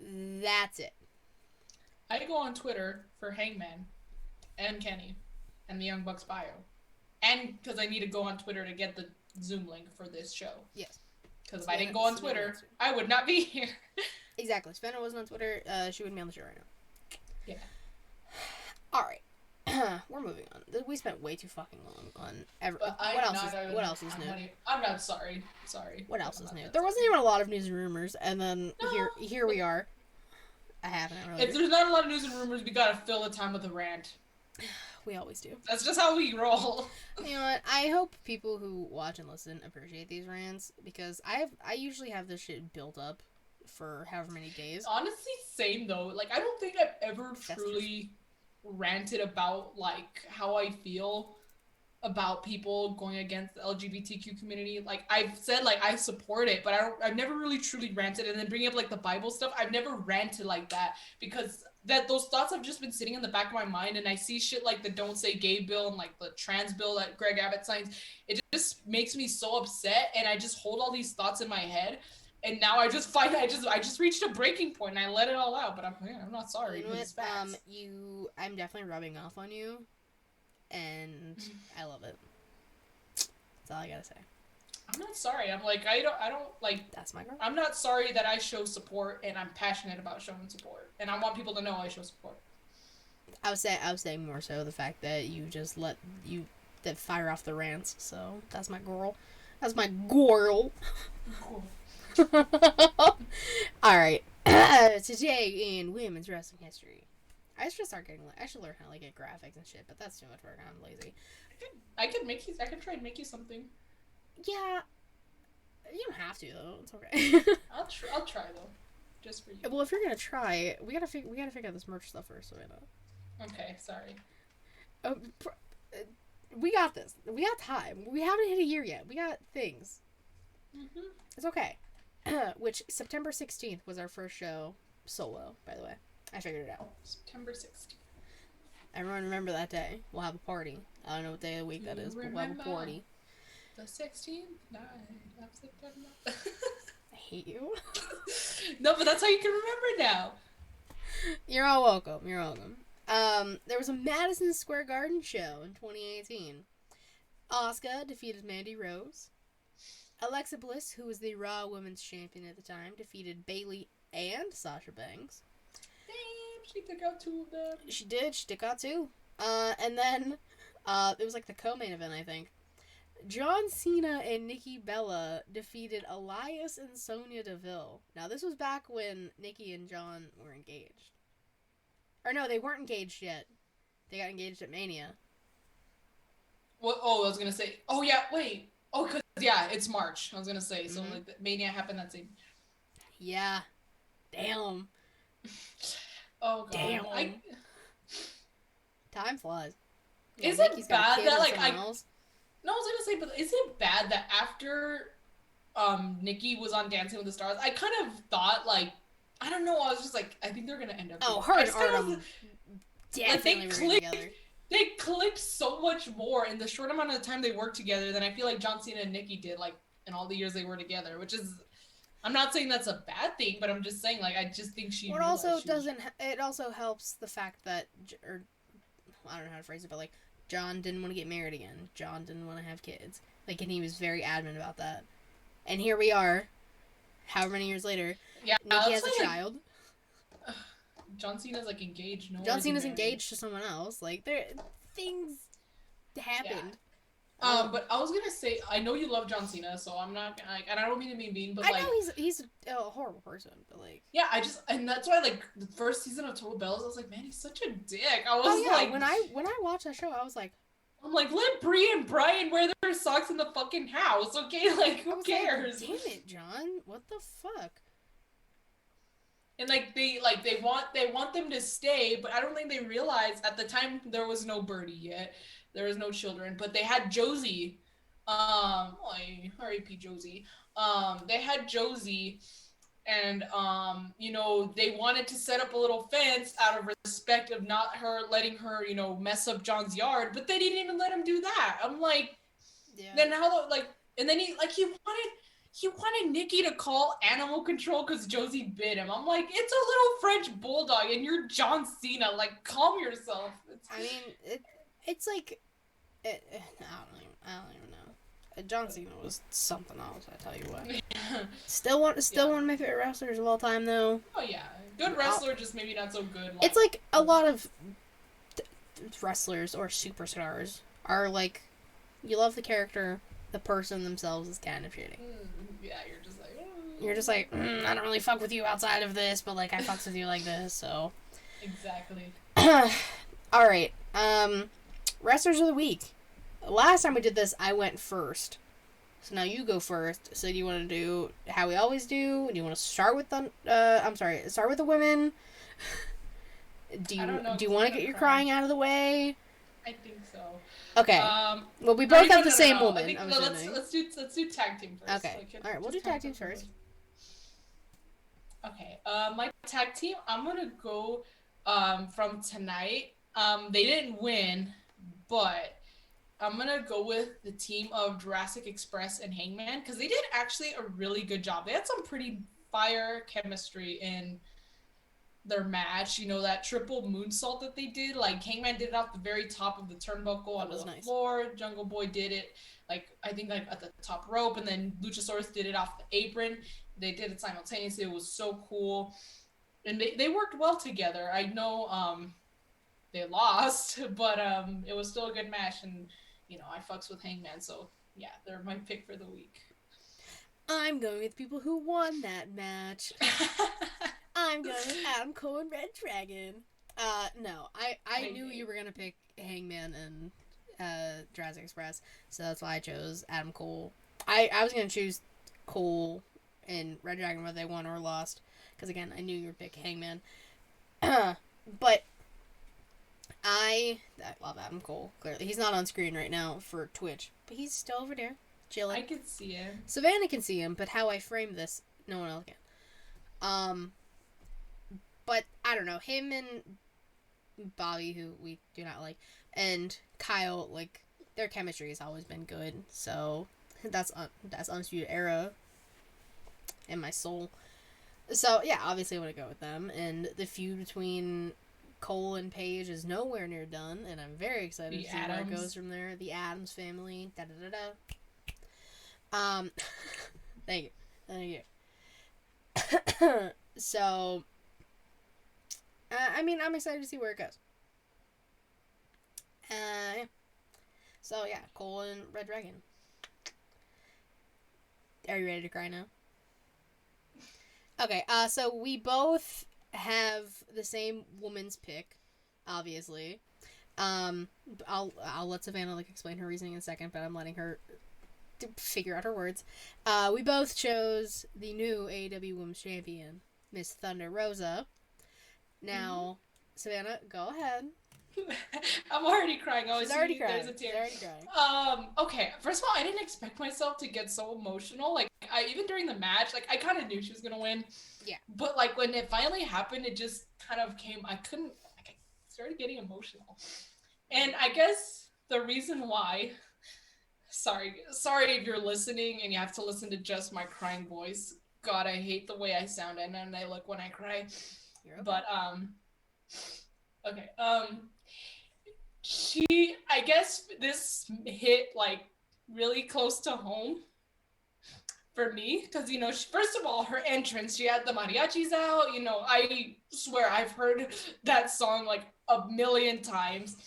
That's it. I go on Twitter for Hangman and Kenny and the Young Bucks bio, and because I need to go on Twitter to get the Zoom link for this show. Yes. Because if I didn't go on Twitter, I would not be here. Exactly. If Fenna wasn't on Twitter, she wouldn't be on the show right now. Yeah. Alright. We're moving on. We spent way too fucking long on what else is new? I'm not sorry. Sorry. What else is new? There wasn't even a lot of news and rumors, and then here we are. A half an hour later. If there's not a lot of news and rumors, we gotta fill the time with a rant. We always do. That's just how we roll. You know what? I hope people who watch and listen appreciate these rants because I usually have this shit built up for however many days. Honestly, same though. Like I don't think I've ever truly ranted about like how I feel about people going against the LGBTQ community. Like I've said, like I support it, but I've never really truly ranted. And then bringing up like the Bible stuff, I've never ranted like that because those thoughts have just been sitting in the back of my mind. And I see shit like the Don't Say Gay bill and like the trans bill that Greg Abbott signs. It just makes me so upset, and I just hold all these thoughts in my head. And now I just find I just reached a breaking point and I let it all out. But I'm not sorry. You know It's facts. I'm definitely rubbing off on you, and I love it. That's all I gotta say. I'm not sorry. I'm like I don't like. That's my girl. I'm not sorry that I show support, and I'm passionate about showing support, and I want people to know I show support. I would say more so the fact that you just that fire off the rants. So that's my girl. That's my girl. Cool. All right. Today in women's wrestling history, I should learn how to get graphics and shit, but that's too much work. I'm lazy. I could try and make you something. Yeah, you don't have to though. It's okay. I'll try though, just for you. Well, if you're gonna try, we gotta figure out this merch stuff first. So I know. Okay, sorry. We got this. We got time. We haven't hit a year yet. We got things. Mm-hmm. It's okay. Which September 16th was our first show solo. By the way, I figured it out. September 16th. Everyone remember that day. We'll have a party. I don't know what day of the week that is, but we'll have a party. The 16th night of September. I hate you. No, but that's how you can remember now. You're all welcome. You're welcome. There was a Madison Square Garden show in 2018. Asuka defeated Mandy Rose. Alexa Bliss, who was the Raw Women's Champion at the time, defeated Bayley and Sasha Banks. Damn, she took out two of them. She did. She took out two. And then it was like the co-main event, I think. John Cena and Nikki Bella defeated Elias and Sonya Deville. Now, this was back when Nikki and John were engaged. Or no, they weren't engaged yet. They got engaged at Mania. What? Oh, I was gonna say. Oh yeah, wait. Oh, cause yeah, it's March. I was gonna say. So like, Mania happened that same. Yeah. Damn. Oh god. Damn. Time flies. Yeah, is it bad that like No, I was gonna say, but is it bad that after Nikki was on Dancing with the Stars, I kind of thought like, I don't know, I was just like, I think they're gonna end up. Oh, her and Artem definitely were together. They clicked so much more in the short amount of time they worked together than I feel like John Cena and Nikki did, like in all the years they were together. Which is, I'm not saying that's a bad thing, but I'm just saying like I just think she. It also helps the fact that, or I don't know how to phrase it, but like John didn't want to get married again. John didn't want to have kids. Like, and he was very adamant about that. And here we are, however many years later. Yeah, Nikki that's has a why child. John Cena's like engaged. No, John is he Cena's married? engaged to someone else. Like, there, things Yeah. happened. But I was gonna say, I know you love John Cena, so I'm not like, and I don't mean to be mean, but I like, know he's a horrible person, but like, yeah, and that's why like the first season of Total Bells, I was like, man, he's such a dick. I was oh yeah, like, when I watched that show, I was like, I'm like, let Brie and Brian wear their socks in the fucking house, okay? Like, I who was cares? like, damn it, John, what the fuck? And they want them to stay, but I don't think they realized at the time there was no Birdie yet, there was no children, but they had Josie, R.A.P. Josie. They had Josie, and you know, they wanted to set up a little fence out of respect of not her letting her, you know, mess up John's yard, but they didn't even let him do that. I'm like, Yeah. then how like, and then he wanted Nikki to call animal control because Josie bit him. I'm like, it's a little French bulldog, and you're John Cena. Like, calm yourself. I mean, it's like, I don't even know. John Cena was something else. I tell you what. Still one of my favorite wrestlers of all time, though. Oh yeah, good wrestler, just maybe not so good. It's like a lot of wrestlers or superstars are like, you love the character, the person themselves is kind of shitty. Yeah, you're just like, you're just like, I don't really fuck with you outside of this, but like I fucks with you like this, so. Exactly. All right. Wrestlers of the week. Last time we did this, I went first. So now you go first. So do you want to do how we always do? Do you want to start with the? Start with the women. Do you want to get your crying out of the way? I think so. Okay. Well, we both have the same woman. I think, let's do tag team first. Okay. All right. We'll do tag teams first. Okay. My tag team. I'm gonna go from tonight. They didn't win, but I'm gonna go with the team of Jurassic Express and Hangman because they did actually a really good job. They had some pretty fire chemistry in their match. You know, that triple moonsault that they did, like Hangman did it off the very top of the turnbuckle onto the floor. Jungle Boy did it like I think like at the top rope, and then Luchasaurus did it off the apron. They did it simultaneously. It was so cool, and they worked well together. I know they lost, but it was still a good match, and you know I fucks with Hangman, so yeah, they're my pick for the week. I'm going with people who won that match. I'm going with Adam Cole and Red Dragon. No, I knew you were gonna pick Hangman and Jurassic Express, so that's why I chose Adam Cole. I was gonna choose Cole and Red Dragon whether they won or lost, because again I knew you would pick Hangman. But I love Adam Cole. Clearly, he's not on screen right now for Twitch, but he's still over there chilling. I can see him. Savannah can see him, but how I frame this, no one else can. But I don't know, him and Bobby, who we do not like, and Kyle, like their chemistry has always been good. So that's Undisputed Era in my soul. So yeah, obviously I want to go with them. And the feud between Cole and Paige is nowhere near done, and I'm very excited to see where it goes from there. The Addams family, da da da da. Thank you. So, I mean, I'm excited to see where it goes. Yeah. So yeah, Cole and Red Dragon. Are you ready to cry now? Okay. So we both have the same woman's pick, obviously. I'll let Savannah explain her reasoning in a second, but I'm letting her figure out her words. We both chose the new AEW Women's Champion, Miss Thunder Rosa. Now, Savannah, go ahead. I'm already crying. She's already crying. She's already crying. Okay. First of all, I didn't expect myself to get so emotional. Like, even during the match, like I kind of knew she was gonna win. Yeah. But like when it finally happened, it just kind of came. I started getting emotional, and I guess the reason why. Sorry if you're listening and you have to listen to just my crying voice. God, I hate the way I sound and I look when I cry. You're okay. But okay. I guess this hit like really close to home for me because first of all, her entrance, she had the mariachis out. I swear I've heard that song like a million times.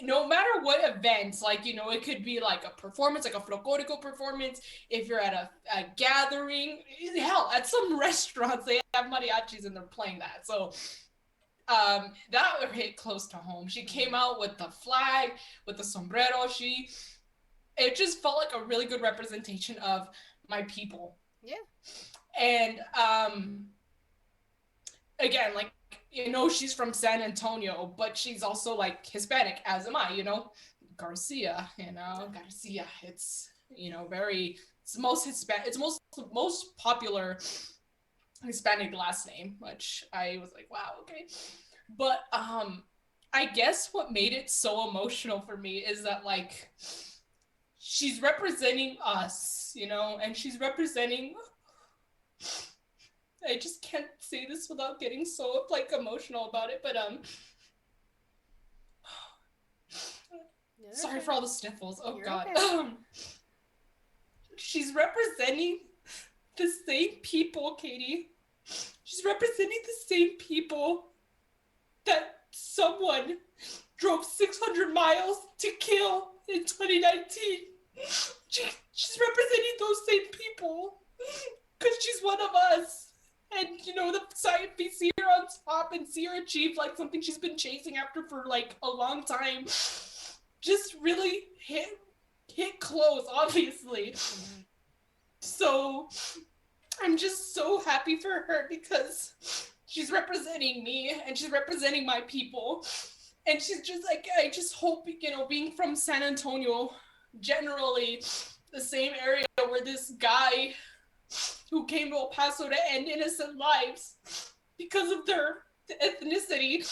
No matter what events, like it could be like a performance, like a folklorico performance. If you're at a gathering, hell, at some restaurants they have mariachis and they're playing that. So that hit close to home. She came out with the flag, with the sombrero. It just felt like a really good representation of my people. Yeah. And again, like she's from San Antonio, but she's also like Hispanic, as am I. Garcia, Garcia. It's very. It's most Hispanic. It's most popular Hispanic last name, which I was like, wow, okay. But I guess what made it so emotional for me is that like she's representing us, and she's representing. I just can't say this without getting so like emotional about it, but sorry for all the sniffles. Oh You're God. okay. She's representing the same people, Katie. She's representing the same people that someone drove 600 miles to kill in 2019. She's representing those same people because she's one of us. And the sight we see her on top and see her achieve like something she's been chasing after for like a long time, just really hit close, obviously. Mm-hmm. So I'm just so happy for her because she's representing me and she's representing my people. And she's just like, I just hope, being from San Antonio, generally the same area where this guy who came to El Paso to end innocent lives because of their ethnicity.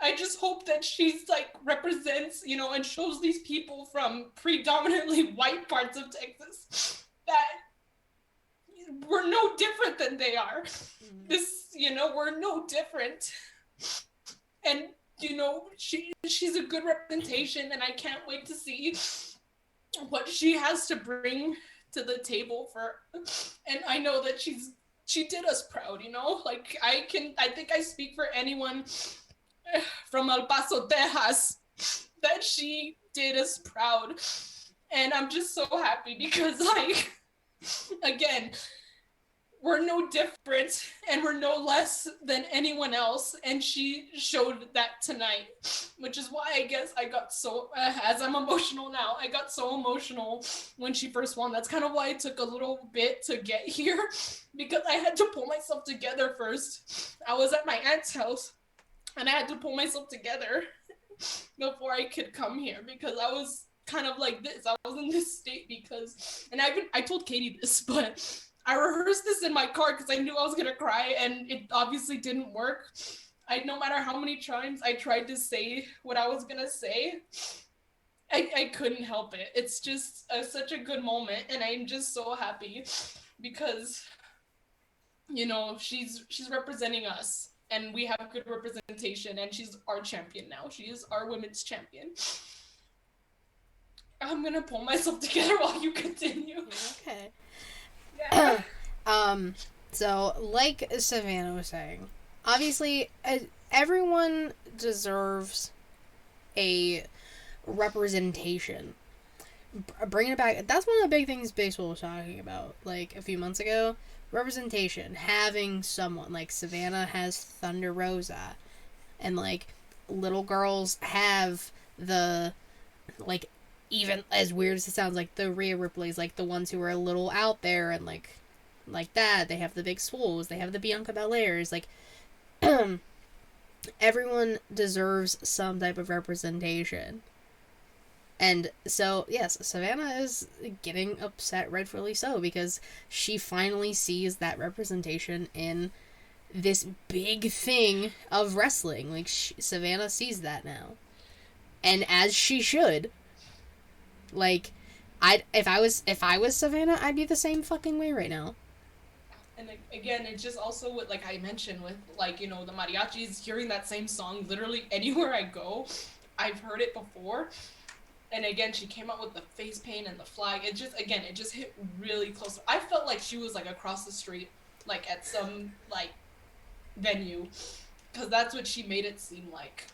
I just hope that she's like represents, and shows these people from predominantly white parts of Texas that we're no different than they are. Mm-hmm. We're no different. And, she's a good representation, and I can't wait to see what she has to bring to the table and I know that she did us proud, like I think I speak for anyone from El Paso, Texas, that she did us proud. And I'm just so happy because like, again, we're no different and we're no less than anyone else, and she showed that tonight, which is why I guess I got so as I'm emotional now, I got so emotional when she first won. That's kind of why it took a little bit to get here, because I had to pull myself together first. I was at my aunt's house and I had to pull myself together before I could come here, because I was kind of like this. I was in this state because, and I told Katie this, but I rehearsed this in my car because I knew I was gonna cry, and it obviously didn't work. No matter how many times I tried to say what I was gonna say, I couldn't help it. It's just such a good moment, and I'm just so happy because she's representing us, and we have good representation, and she's our champion now. She is our women's champion. I'm gonna pull myself together while you continue. Okay. Yeah. So like Savannah was saying, obviously everyone deserves a representation. Bringing it back, that's one of the big things baseball was talking about like a few months ago. Representation, having someone like Savannah has Thunder Rosa, and like little girls have the, like, even as weird as it sounds, like the Rhea Ripleys, like the ones who are a little out there and like that. They have the big swools, they have the Bianca Belairs, like everyone deserves some type of representation. And so, yes, Savannah is getting upset, rightfully so, because she finally sees that representation in this big thing of wrestling. Like, Savannah sees that now. And as she should. Like, if I was Savannah, I'd be the same fucking way right now. And again, it's just also what, like I mentioned, with like the mariachis, hearing that same song literally anywhere I go, I've heard it before. And again, she came out with the face paint and the flag. It just hit really close. I felt like she was like across the street, like at some like venue, because that's what she made it seem like.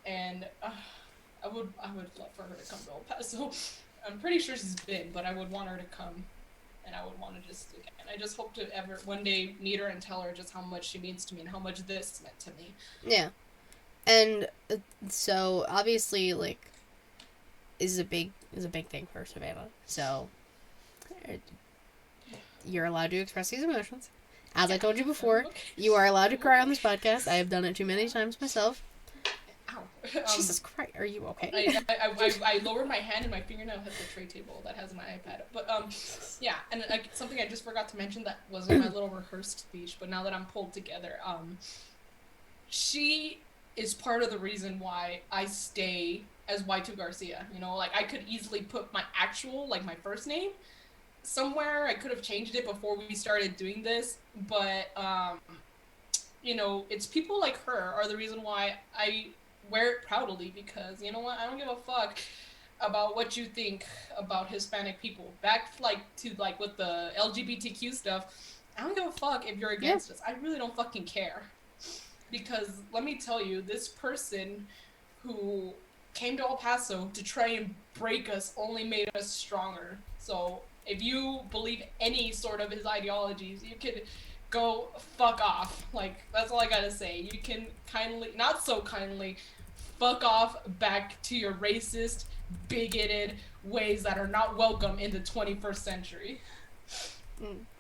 And I would love for her to come to El Paso. I'm pretty sure she's been, but I would want her to come, and I would want to just again. I just hope to ever one day meet her and tell her just how much she means to me and how much this meant to me. Yeah. And so obviously, like, is a big thing for Savannah. So you're allowed to express these emotions. As I told you before, Okay. you are allowed to cry on this podcast. I have done it too many times myself. Ow. Jesus Christ, are you okay? I lowered my hand and my fingernail hit the tray table that has my iPad. But yeah, and something I just forgot to mention that was in my little rehearsed speech, but now that I'm pulled together, she is part of the reason why I stay as Y2 Garcia. You know, like I could easily put my actual, like my first name somewhere. I could have changed it before we started doing this, but you know, it's people like her are the reason why I wear it proudly, because you know what, I don't give a fuck about what you think about Hispanic people. Back like to like with the LGBTQ stuff, I don't give a fuck if you're against us. I really don't fucking care. Because let me tell you, this person who came to El Paso to try and break us only made us stronger. So if you believe any sort of his ideologies, you could go fuck off. Like, that's all I gotta say. You can kindly, not so kindly, fuck off back to your racist, bigoted ways that are not welcome in the 21st century.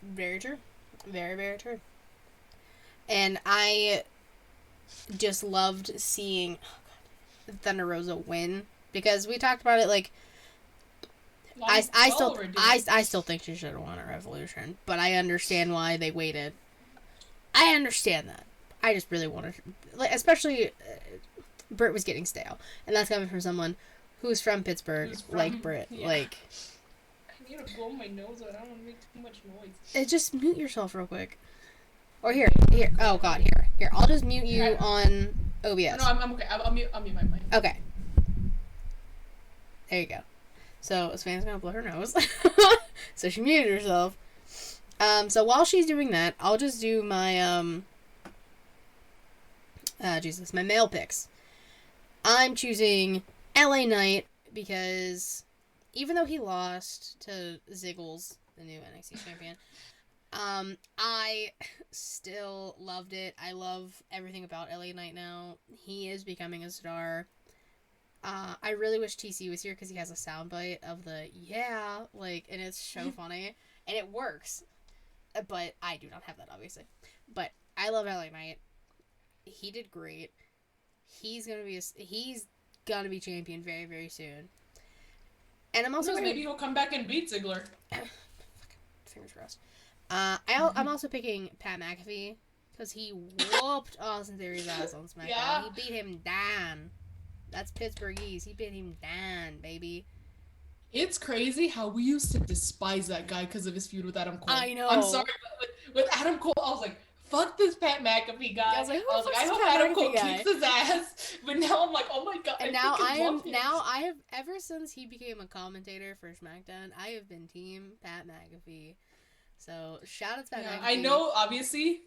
Very true. Very, very true. And I just loved seeing Thunder Rosa win, because we talked about it, like, I still think she should have won at Revolution, but I understand why they waited. I understand that. I just really wanted, like, especially Britt was getting stale, and that's coming from someone who's from Pittsburgh, like Britt. Yeah. Like, I need to blow my nose out. I don't want to make too much noise. Just mute yourself real quick. Or here. Oh God, here. I'll just mute you on OBS. No, I'm okay. I'll mute my mic. Okay. There you go. So Savannah's gonna blow her nose. So she muted herself. So while she's doing that, I'll just do my my male picks. I'm choosing LA Knight because even though he lost to Ziggles, the new NXT champion, I still loved it. I love everything about LA Knight now. He is becoming a star. I really wish TC was here because he has a soundbite of the yeah, like, and it's so funny. And it works. But I do not have that, obviously. But I love LA Knight. He did great. He's gonna be champion very, very soon. And I'm also maybe he'll come back and beat Ziggler. Fingers crossed. I'm also picking Pat McAfee because he whooped Austin Theory's ass on SmackDown. Yeah. He beat him down. That's Pittsburghese. He beat him down, baby. It's crazy how we used to despise that guy because of his feud with Adam Cole. I know. I'm sorry, but with Adam Cole, I was like, fuck this Pat McAfee guy. I was like, I hope Adam Cole kicks his ass. But now I'm like, oh my god. And I have ever since he became a commentator for SmackDown, I have been team Pat McAfee. So shout out to Pat McAfee. I know, obviously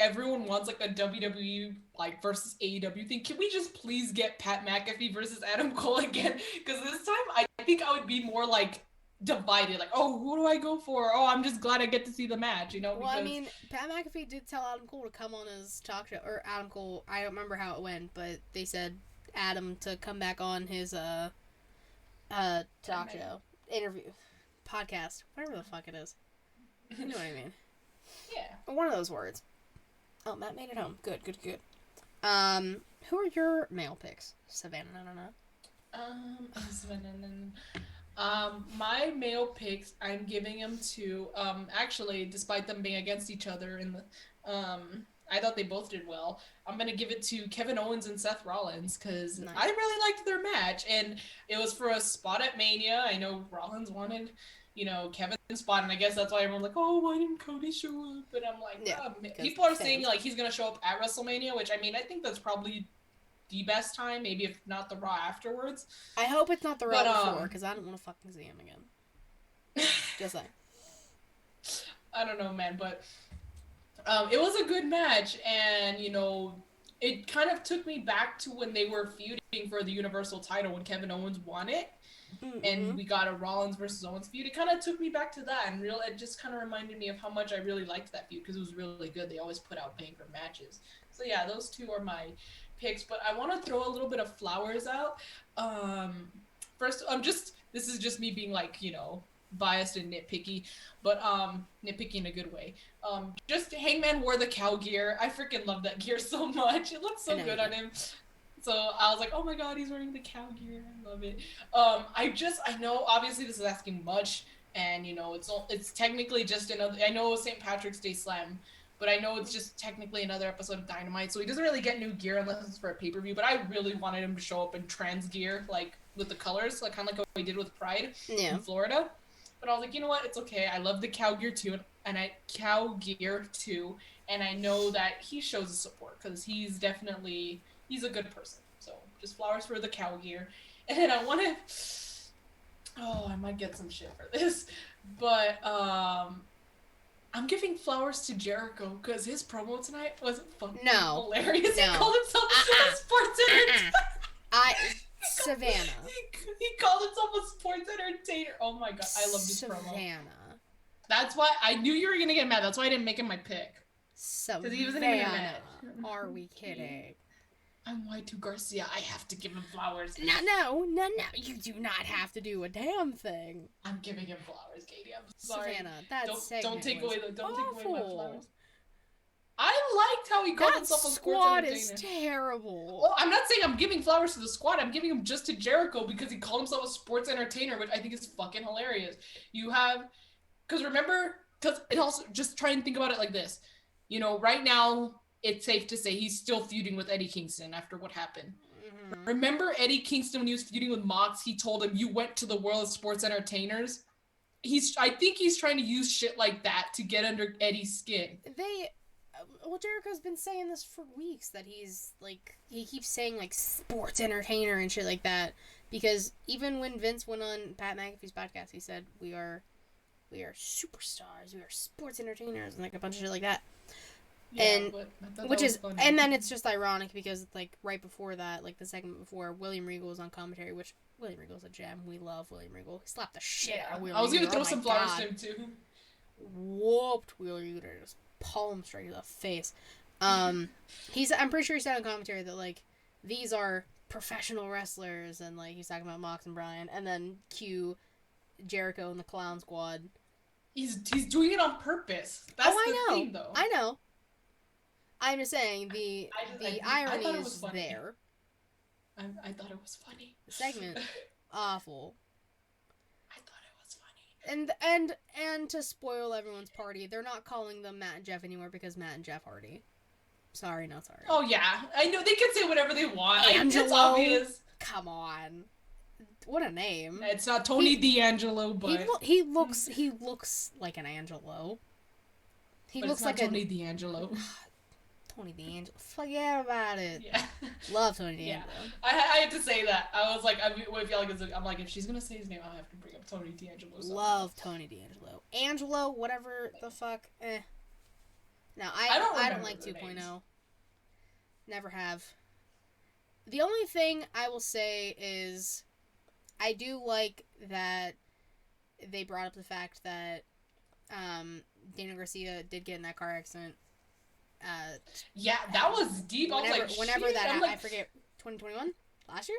everyone wants like a WWE like versus AEW thing. Can we just please get Pat McAfee versus Adam Cole again? Because this time I think I would be more like divided. Like, oh, who do I go for? Oh, I'm just glad I get to see the match, you know? Well, I mean, Pat McAfee did tell Adam Cole to come on his talk show, or Adam Cole, I don't remember how it went, but they said Adam to come back on his talk show, interview, podcast, whatever the fuck it is. You know what I mean? Yeah. One of those words. Oh, Matt made it home. Good. Who are your male picks? Savannah, my male picks, I'm giving them to, actually, despite them being against each other in the, I thought they both did well. I'm going to give it to Kevin Owens and Seth Rollins because nice. I really liked their match, and it was for a spot at Mania. I know Rollins wanted, you know, Kevin's spot, and I guess that's why everyone's like, oh, why didn't Cody show up? But I'm like, yeah, people are saying, like, he's going to show up at WrestleMania, which, I mean, I think that's probably the best time, maybe if not the Raw afterwards. I hope it's not the Raw But before, because I don't want to fucking see him again. Just saying. I don't know, man, but it was a good match, and it kind of took me back to when they were feuding for the Universal title when Kevin Owens won it, and we got a Rollins versus Owens feud. It kind of took me back to that, and it just kind of reminded me of how much I really liked that feud because it was really good. They always put out banger matches. So yeah, those two are my picks, but I want to throw a little bit of flowers out. First, this is just me being like, biased and nitpicky, but nitpicky in a good way. Just Hangman wore the cow gear. I freaking love that gear so much. It looks so good on him. So I was like, oh my god, he's wearing the cow gear. I love it. I know obviously this is asking much, and it's technically just another. I know St. Patrick's Day Slam, but I know it's just technically another episode of Dynamite, so he doesn't really get new gear unless it's for a pay-per-view. But I really wanted him to show up in trans gear, like with the colors, like kind of like what he did with Pride in Florida. But I was like, you know what? It's okay. I love the cow gear too, and I know that he shows his support because he's a good person. So just flowers for the cow gear. And then I want to. Oh, I might get some shit for this, but I'm giving flowers to Jericho because his promo tonight was fucking hilarious. No. He called himself a sports entertainer. Savannah. He called himself a sports entertainer. Oh my god, I love this promo. Savannah. That's why I knew you were gonna get mad. That's why I didn't make him my pick. Savannah. He wasn't even mad. Are we kidding? I'm Y2 Garcia. I have to give him flowers. No. You do not have to do a damn thing. I'm giving him flowers, Katie. I'm sorry. Savannah, don't take away my flowers. I liked how he called himself a sports entertainer. That squad is terrible. Well, I'm not saying I'm giving flowers to the squad. I'm giving them just to Jericho because he called himself a sports entertainer, which I think is fucking hilarious. Because it also, just try and think about it like this. Right now, it's safe to say he's still feuding with Eddie Kingston after what happened. Mm-hmm. Remember Eddie Kingston when he was feuding with Mox? He told him, "You went to the world of sports entertainers." I think he's trying to use shit like that to get under Eddie's skin. Jericho's been saying this for weeks that he's like, he keeps saying like sports entertainer and shit like that because even when Vince went on Pat McAfee's podcast, he said we are superstars, we are sports entertainers, and like a bunch of shit like that. Yeah, and and then it's just ironic because like right before that, like the segment before, William Regal was on commentary, which William Regal's a gem. We love William Regal. He slapped the shit out of William Regal. I was gonna throw some flowers to him too. Whooped William Regal, just palm straight to the face. I'm pretty sure he said on commentary that like these are professional wrestlers, and like he's talking about Mox and Bryan, and then cue Jericho and the Clown Squad. He's doing it on purpose. That's the thing, though. I know. I'm just saying the irony is there. I thought it was funny. The segment, awful. I thought it was funny. And to spoil everyone's party, they're not calling them Matt and Jeff anymore because Matt and Jeff Hardy. Sorry, not sorry. Oh yeah, I know they can say whatever they want. Angelo, it's obvious. Come on, what a name! It's not Tony D'Angelo, but he looks like an Angelo. He looks like Tony D'Angelo. Tony D'Angelo. Forget about it. Yeah. Love Tony D'Angelo. Yeah. I had to say that. I was like, I'm like, if she's gonna say his name, I'll have to bring up Tony D'Angelo. Love Tony D'Angelo. Angelo, whatever the fuck. No, I don't like 2.0. Never have. The only thing I will say is I do like that they brought up the fact that Daniel Garcia did get in that car accident. Yeah, that was deep. Whenever that happened, I forget, 2021? Last year?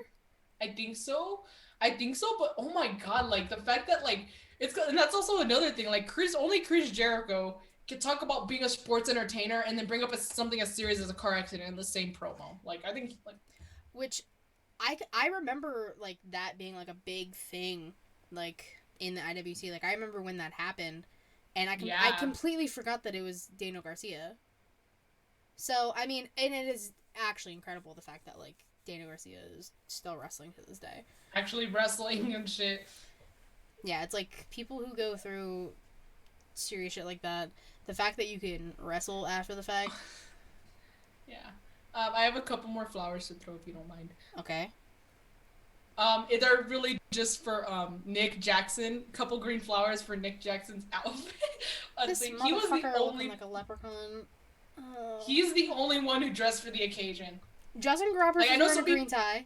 I think so, but oh my god, like, the fact that, like, and that's also another thing, like, only Chris Jericho can talk about being a sports entertainer and then bring up something as serious as a car accident in the same promo. Like, I think, like... Which, I remember, like, that being, like, a big thing, like, in the IWC. Like, I remember when that happened, and I completely forgot that it was Daniel Garcia. So, I mean, and it is actually incredible the fact that, like, Daniel Garcia is still wrestling to this day. Actually wrestling and shit. Yeah, it's like, people who go through serious shit like that, the fact that you can wrestle after the fact. Yeah. I have a couple more flowers to throw if you don't mind. Okay. They're really just for Nick Jackson. Couple green flowers for Nick Jackson's outfit. This He was the motherfucker looking only. like a leprechaun. Oh. He's the only one who dressed for the occasion. Justin Roberts Like I is know wearing a some green people. tie.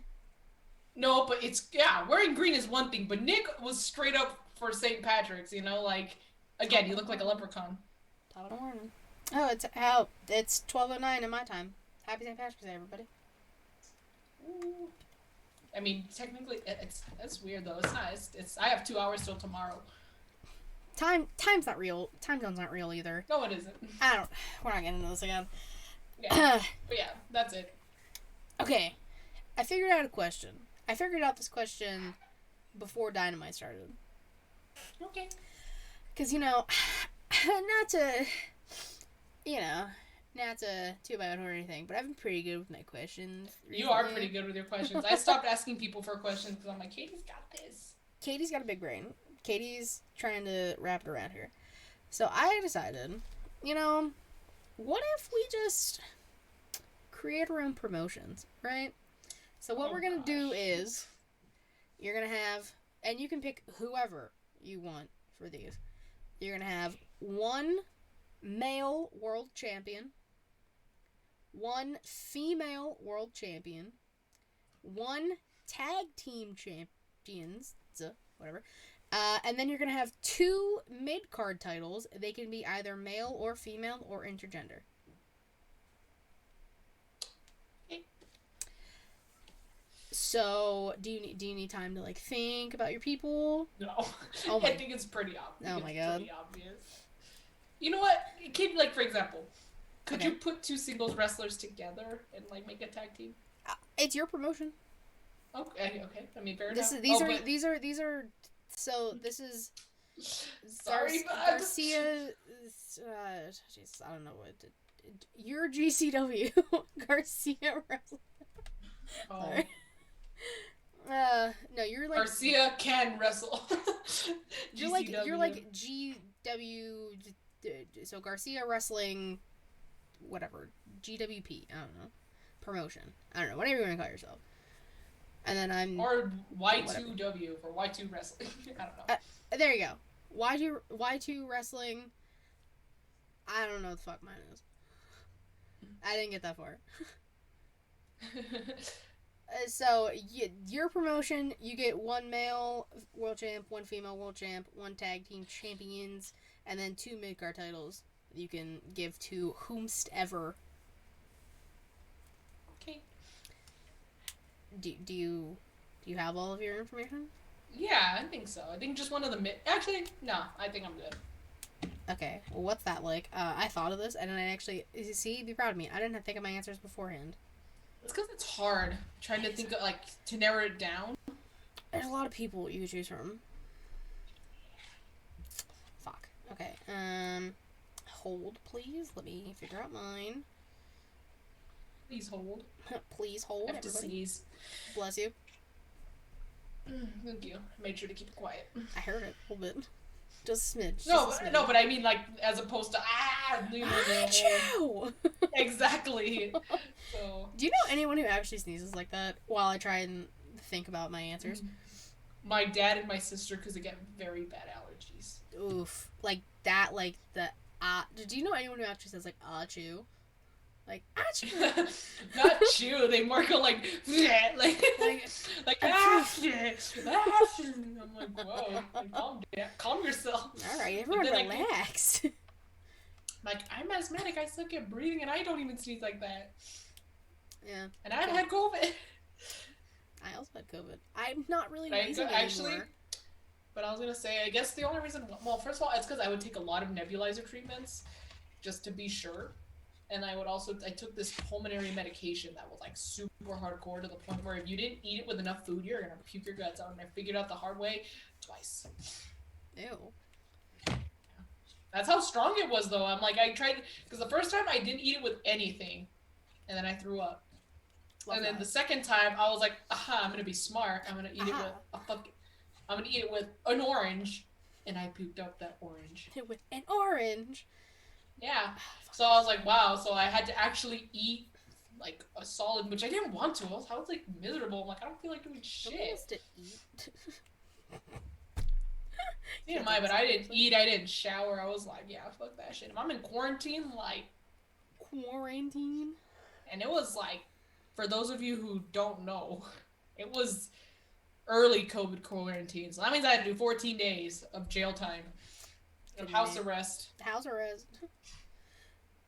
No, but it's wearing green is one thing, but Nick was straight up for St. Patrick's. You know, like again, you look like a leprechaun. Top of the morning. Oh, it's 12:09 in my time. Happy St. Patrick's Day, everybody. Ooh. I mean, technically, it's weird though. It's not. It's I have 2 hours till tomorrow. Time's not real. Time zone's not real either. No, it isn't. We're not getting into this again. Yeah, but yeah, that's it. Okay, I figured out a question. I figured out this question before Dynamite started. Okay. Because, not to, not to toot my own horn or anything, but I've been pretty good with my questions recently. You are pretty good with your questions. I stopped asking people for questions because I'm like, Katie's got this. Katie's got a big brain. Katie's trying to wrap it around here. So I decided, what if we just create our own promotions, right? So what we're going to do is, you're going to have, and you can pick whoever you want for these. You're going to have one male world champion, one female world champion, one tag team champions, whatever, and then you're going to have two mid-card titles. They can be either male or female or intergender. So, do you need time to think about your people? No. Oh I think it's pretty obvious. Oh my god. Pretty obvious. You know what? For example, could you put two singles wrestlers together and make a tag team? It's your promotion. Okay. I mean, fair enough. These are. So this is. Sorry, Garcia. Jesus, I don't know what. Your GCW Garcia wrestling. Oh. Sorry. No, you're like Garcia can wrestle. you're like GW. So Garcia wrestling, whatever, GWP. I don't know, promotion. I don't know, whatever you want to call yourself. And then I'm or Y2W for Y2 wrestling. I don't know. There you go. Y2 wrestling. I don't know what the fuck mine is. I didn't get that far. So, your promotion, you get one male world champ, one female world champ, one tag team champions, and then two mid-card titles you can give to whomstever. Okay. Do you have all of your information? Yeah, I think so. I think just one of the Actually, no, I think I'm good. Okay, well, what's that like? I thought of this, and then I actually... See, be proud of me. I didn't think of my answers beforehand. It's because it's hard trying to think of, to narrow it down. There's a lot of people you could choose from. Fuck. Okay. Hold, please. Let me figure out mine. Please hold. Please hold. I have to sneeze. Bless you. Thank you. I made sure to keep it quiet. I heard it a little bit. Just a smidge. No, but I mean, as opposed to Achoo! Exactly. So. Do you know anyone who actually sneezes like that while I try and think about my answers? My dad and my sister, because they get very bad allergies. Oof. Like that, like the do you know anyone who actually says achoo? Like achoo. Not chew. They more go like I'm like whoa. Calm yourself. All right, everyone relax. I'm asthmatic. I suck at breathing, and I don't even sneeze like that. Yeah. And I've had COVID. I also had COVID. I'm not really wheezing anymore. But I was gonna say, I guess the only reason, well, first of all, it's because I would take a lot of nebulizer treatments, just to be sure. And I took this pulmonary medication that was super hardcore to the point where if you didn't eat it with enough food, you're gonna puke your guts out. And I figured out the hard way twice. Ew. That's how strong it was, though. I tried, because the first time I didn't eat it with anything, and then I threw up. Then the second time I was like, aha, I'm gonna be smart. I'm gonna eat it with an orange, and I puked up that orange. With an orange. Yeah. So I was like, wow. So I had to actually eat like a solid, which I didn't want to. I was like miserable. I'm like, I don't feel like doing Nobody shit. wants to eat. Neither am I, but I didn't eat. I didn't shower. I was like, yeah, fuck that shit. If I'm in quarantine, like, Quarantine. and it was like, for those of you who don't know, it was early COVID quarantine. So that means I had to do 14 days of jail time, of house arrest. House arrest.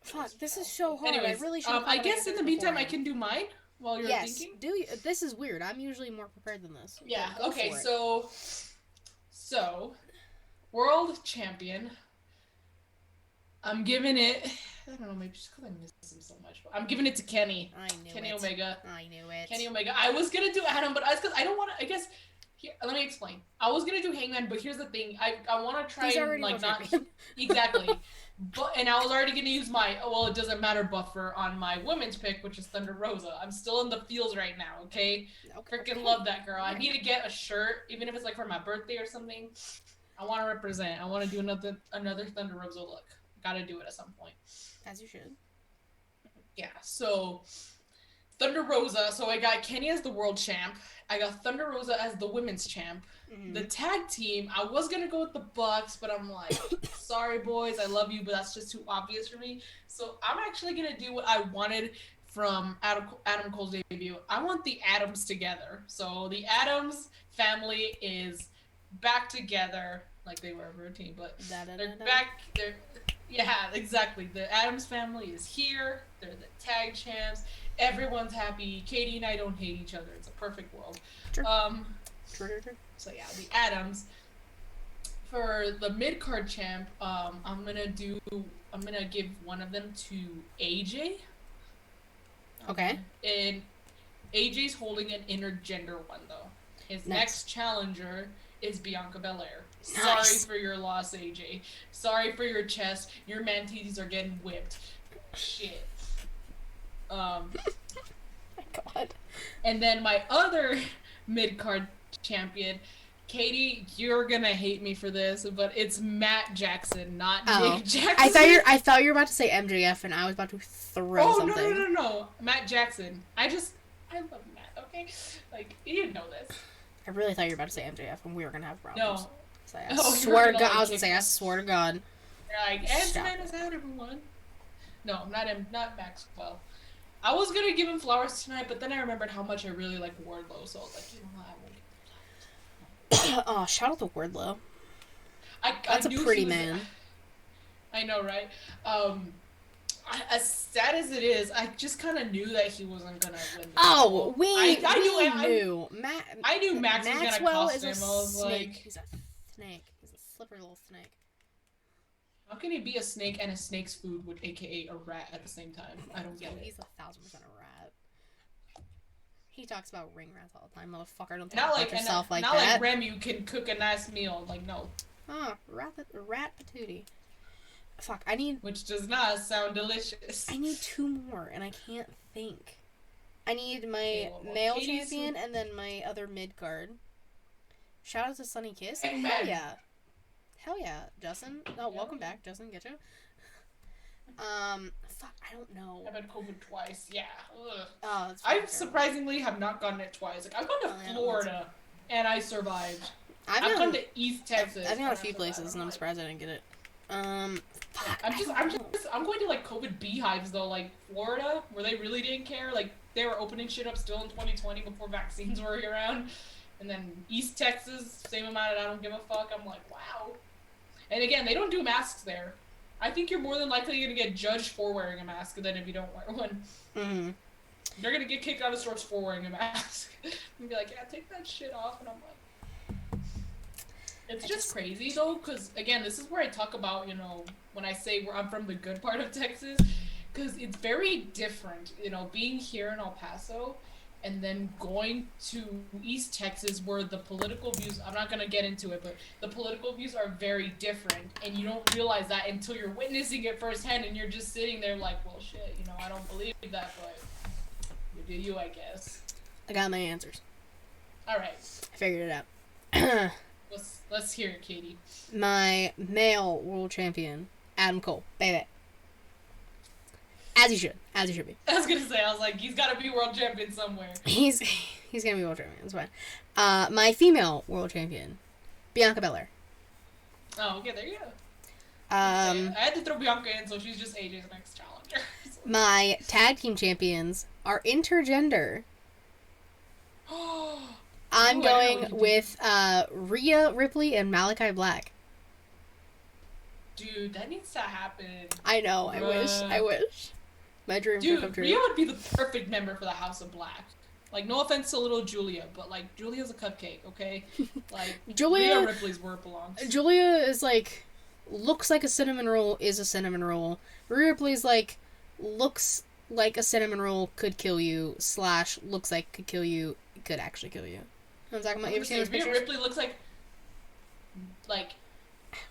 Fuck, this is so hard. Anyways, I really should have I guess in the meantime I can do mine while you're thinking. Do you? This is weird. I'm usually more prepared than this. Yeah. Go Okay. for it. So, world champion. I'm giving it. I don't know. Maybe just because I miss him so much. But I'm giving it to Kenny. Kenny Omega. I knew it. Kenny Omega. I was gonna do Adam, but because I don't want to. I guess. Here, let me explain. I was gonna do Hangman, but here's the thing. I want to try and like not exactly. And I was already gonna use my it doesn't matter buffer on my women's pick, which is Thunder Rosa. I'm still in the feels right now. Okay. Freaking love that girl. I need to get a shirt, even if it's like for my birthday or something. I want to represent. I want to do another Thunder Rosa look. Gotta do it at some point. As you should. Yeah. So Thunder Rosa. So I got Kenny as the world champ. I got Thunder Rosa as the women's champ. Mm-hmm. The tag team, I was going to go with the Bucks, but I'm like, sorry, boys, I love you, but that's just too obvious for me. So I'm actually going to do what I wanted from Adam Cole's debut. I want the Adams together. So the Adams family is back together, like they were a team, but they're back. Yeah, exactly. The Adams family is here. They're the tag champs. Everyone's happy. Katie and I don't hate each other. It's a perfect world. True. So yeah, the Adams. For the mid card champ, I'm gonna give one of them to AJ. Okay. And AJ's holding an intergender one though. His next challenger is Bianca Belair. Sorry for your loss, AJ. Sorry for your chest. Your mantees are getting whipped. Shit. My God. And then my other mid-card champion, Katie, you're gonna hate me for this, but it's Matt Jackson, not Nick Jackson. I thought you were about to say MJF, and I was about to throw something. Oh no, Matt Jackson. I love Matt. Okay, like you didn't know this. I really thought you were about to say MJF, and we were gonna have problems. No. So I swear to God, I was gonna say, I swear to God. Like, Ant-Man is out, everyone. No, not him, not Maxwell. I was gonna give him flowers tonight, but then I remembered how much I really like Wardlow, so I was like, you know what, I won't give him flowers. Oh, shout out to Wardlow. That's a pretty man. I know, right? As sad as it is, I just kind of knew that he wasn't gonna win. I knew. I knew Max was gonna cost him. I was like, he's a snake. He's a slippery little snake. How can he be a snake and a snake's food, with AKA a rat, at the same time? I don't get it. He's 1,000% a rat. He talks about ring rats all the time, motherfucker. Don't talk about yourself like that. Not like Rem, you can cook a nice meal. Like, no. Rat patootie. Fuck, I need... Which does not sound delicious. I need 2 more, and I can't think. I need my male champion and then my other mid-card. Shout out to Sunny Kiss. Hell yeah, Justin. Oh, welcome back, Justin. Get you. Fuck, I don't know. I've had COVID twice. Yeah. Ugh. Oh, I surprisingly have not gotten it twice. Like, I've gone to Florida and I survived. I've gone to East Texas. I've gone a few places and I'm surprised I didn't get it. Fuck. I'm going to like COVID beehives though, like Florida, where they really didn't care. Like they were opening shit up still in 2020 before vaccines were around. And then East Texas, same amount of I don't give a fuck. I'm like, wow. And again, they don't do masks there. I think you're more than likely going to get judged for wearing a mask than if you don't wear one. Mm-hmm. You're going to get kicked out of stores for wearing a mask. And be like, yeah, take that shit off. And I'm like... It's just crazy, though, because, again, this is where I talk about, you know, when I say I'm from the good part of Texas, because it's very different, you know, being here in El Paso and then going to East Texas where the political views, I'm not going to get into it, but the political views are very different, and you don't realize that until you're witnessing it firsthand, and you're just sitting there like, well, shit, you know, I don't believe that, but you do you, I guess. I got my answers. All right. I figured it out. Let's hear it, Katie. My male world champion, Adam Cole, baby. As he should. As he should be. I was gonna say, I was like, he's got to be world champion somewhere. He's gonna be world champion. That's fine. My female world champion, Bianca Belair. Oh, okay, there you go. I had to throw Bianca in, so she's just AJ's next challenger. My tag team champions are intergender. I'm going with Rhea Ripley and Malachi Black. Dude, that needs to happen. I know. I wish. My dreams would come true. Rhea would be the perfect member for the House of Black. Like, no offense to little Julia, but like Julia's a cupcake, okay? Like Rhea Ripley's where it belongs. Julia is like looks like a cinnamon roll, is a cinnamon roll. Rhea Ripley's like looks like a cinnamon roll, could kill you, / looks like could kill you, could actually kill you. You know what I'm talking about? You ever seen those pictures? Rhea Ripley looks like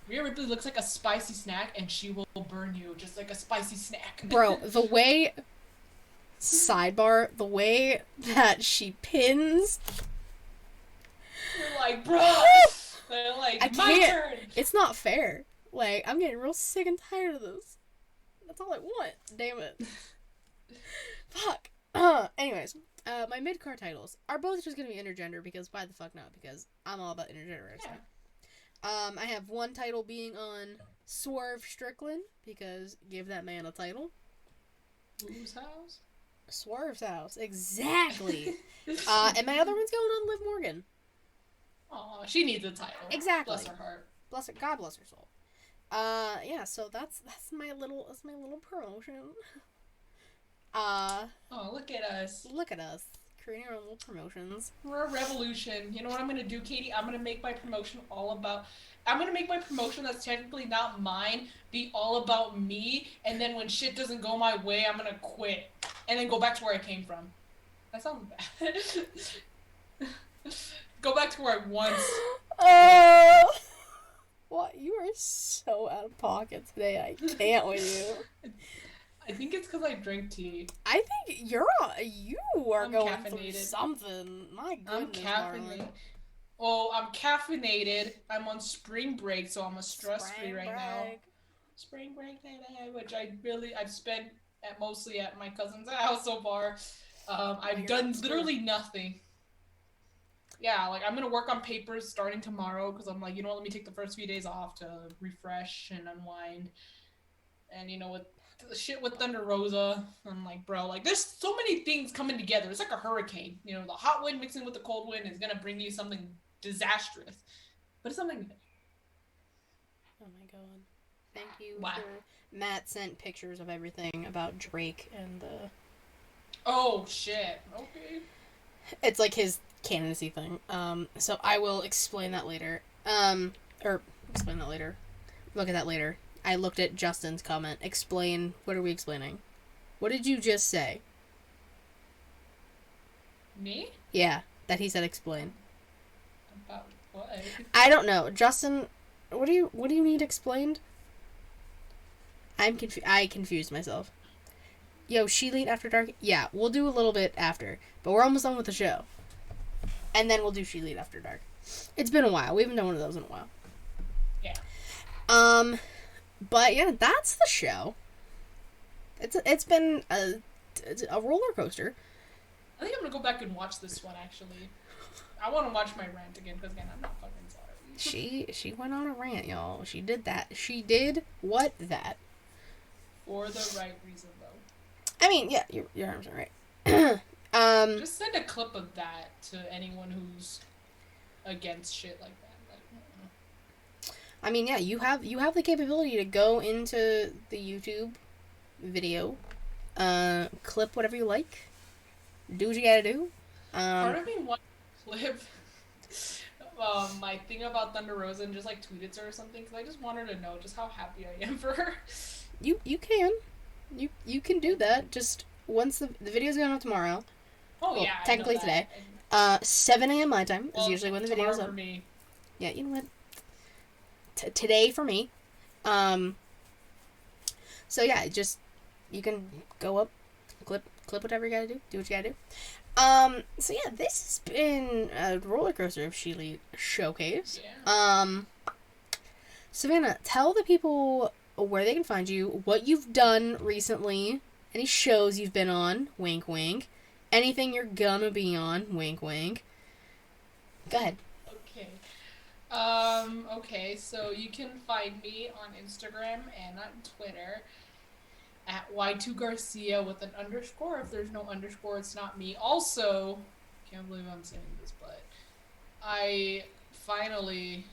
Rhea Ripley looks like a spicy snack, and she will burn you just like a spicy snack. Bro, the way that she pins. You're like, bro. They're like, I my can't. turn. It's not fair. Like, I'm getting real sick and tired of this. That's all I want. Damn it. Fuck. Anyways, my mid-card titles are both just gonna be intergender because why the fuck not? Because I'm all about intergender wrestling. Yeah. I have one title being on Swerve Strickland because give that man a title. Whose house? Swerve's house. Exactly. And my other one's going on Liv Morgan. Aw, she needs a title. Exactly. Bless her heart. God bless her soul. Yeah, so that's my little promotion. Oh, look at us. Look at us. Creating our own little promotions. We're a revolution. You know what I'm gonna do, Katie? I'm gonna make my promotion that's technically not mine be all about me, and then when shit doesn't go my way, I'm gonna quit. And then go back to where I came from. That sounds bad. Go back to where I once. What? You are so out of pocket today. I can't with you. I think it's because I drink tea. I think you are I'm going caffeinated. through something. My goodness, caffeinated. Oh, I'm caffeinated. I'm on spring break, so I'm stress-free right now. Spring break, which I've spent mostly at my cousin's house so far. I've done literally nothing. Yeah, like I'm gonna work on papers starting tomorrow because I'm like, you know what, let me take the first few days off to refresh and unwind. And you know, with the shit with Thunder Rosa, I'm like, bro, like there's so many things coming together. It's like a hurricane. You know, the hot wind mixing with the cold wind is gonna bring you something disastrous, but it's something good. Oh my god! Thank you. For... Matt sent pictures of everything about Drake and the. Oh shit! Okay. It's like his candidacy thing. So I will explain that later. Or explain that later. Look at that later. I looked at Justin's comment. Explain. What are we explaining? What did you just say? Me? Yeah, that he said explain. About what? I don't know. Justin, what do you need explained? I confused myself. Yo, She-Lead After Dark? Yeah, we'll do a little bit after. But we're almost done with the show. And then we'll do She-Lead After Dark. It's been a while. We haven't done one of those in a while. Yeah. But yeah, that's the show. It's been a roller coaster. I think I'm gonna go back and watch this one, actually. I want to watch my rant again, because again, I'm not fucking sorry. She went on a rant, y'all. She did that. She did what that? For the right reason, though. I mean, yeah, you're 100% right. Just send a clip of that to anyone who's against shit like that. I mean, yeah, you have the capability to go into the YouTube video, clip whatever you like, do what you gotta do. Part of me wants to clip my thing about Thunder Rosa and just like tweet it to her or something, because I just want her to know just how happy I am for her. You can do that. Just once the video's going up tomorrow. Oh well, yeah, technically today. 7 a.m. my time is usually when the video's up. For me. Yeah, you know what? Today for me. So yeah, just you can go up, clip whatever you gotta do what you gotta do. So yeah, this has been a roller coaster of She-Lead showcase. Yeah. Savannah, tell the people where they can find you, what you've done recently, Any shows you've been on, wink wink. Anything you're gonna be on, wink wink. Go ahead. Okay. Okay, so you can find me on Instagram and on Twitter at Y2Garcia with an underscore. If there's no underscore, it's not me. Also, can't believe I'm saying this, but I finally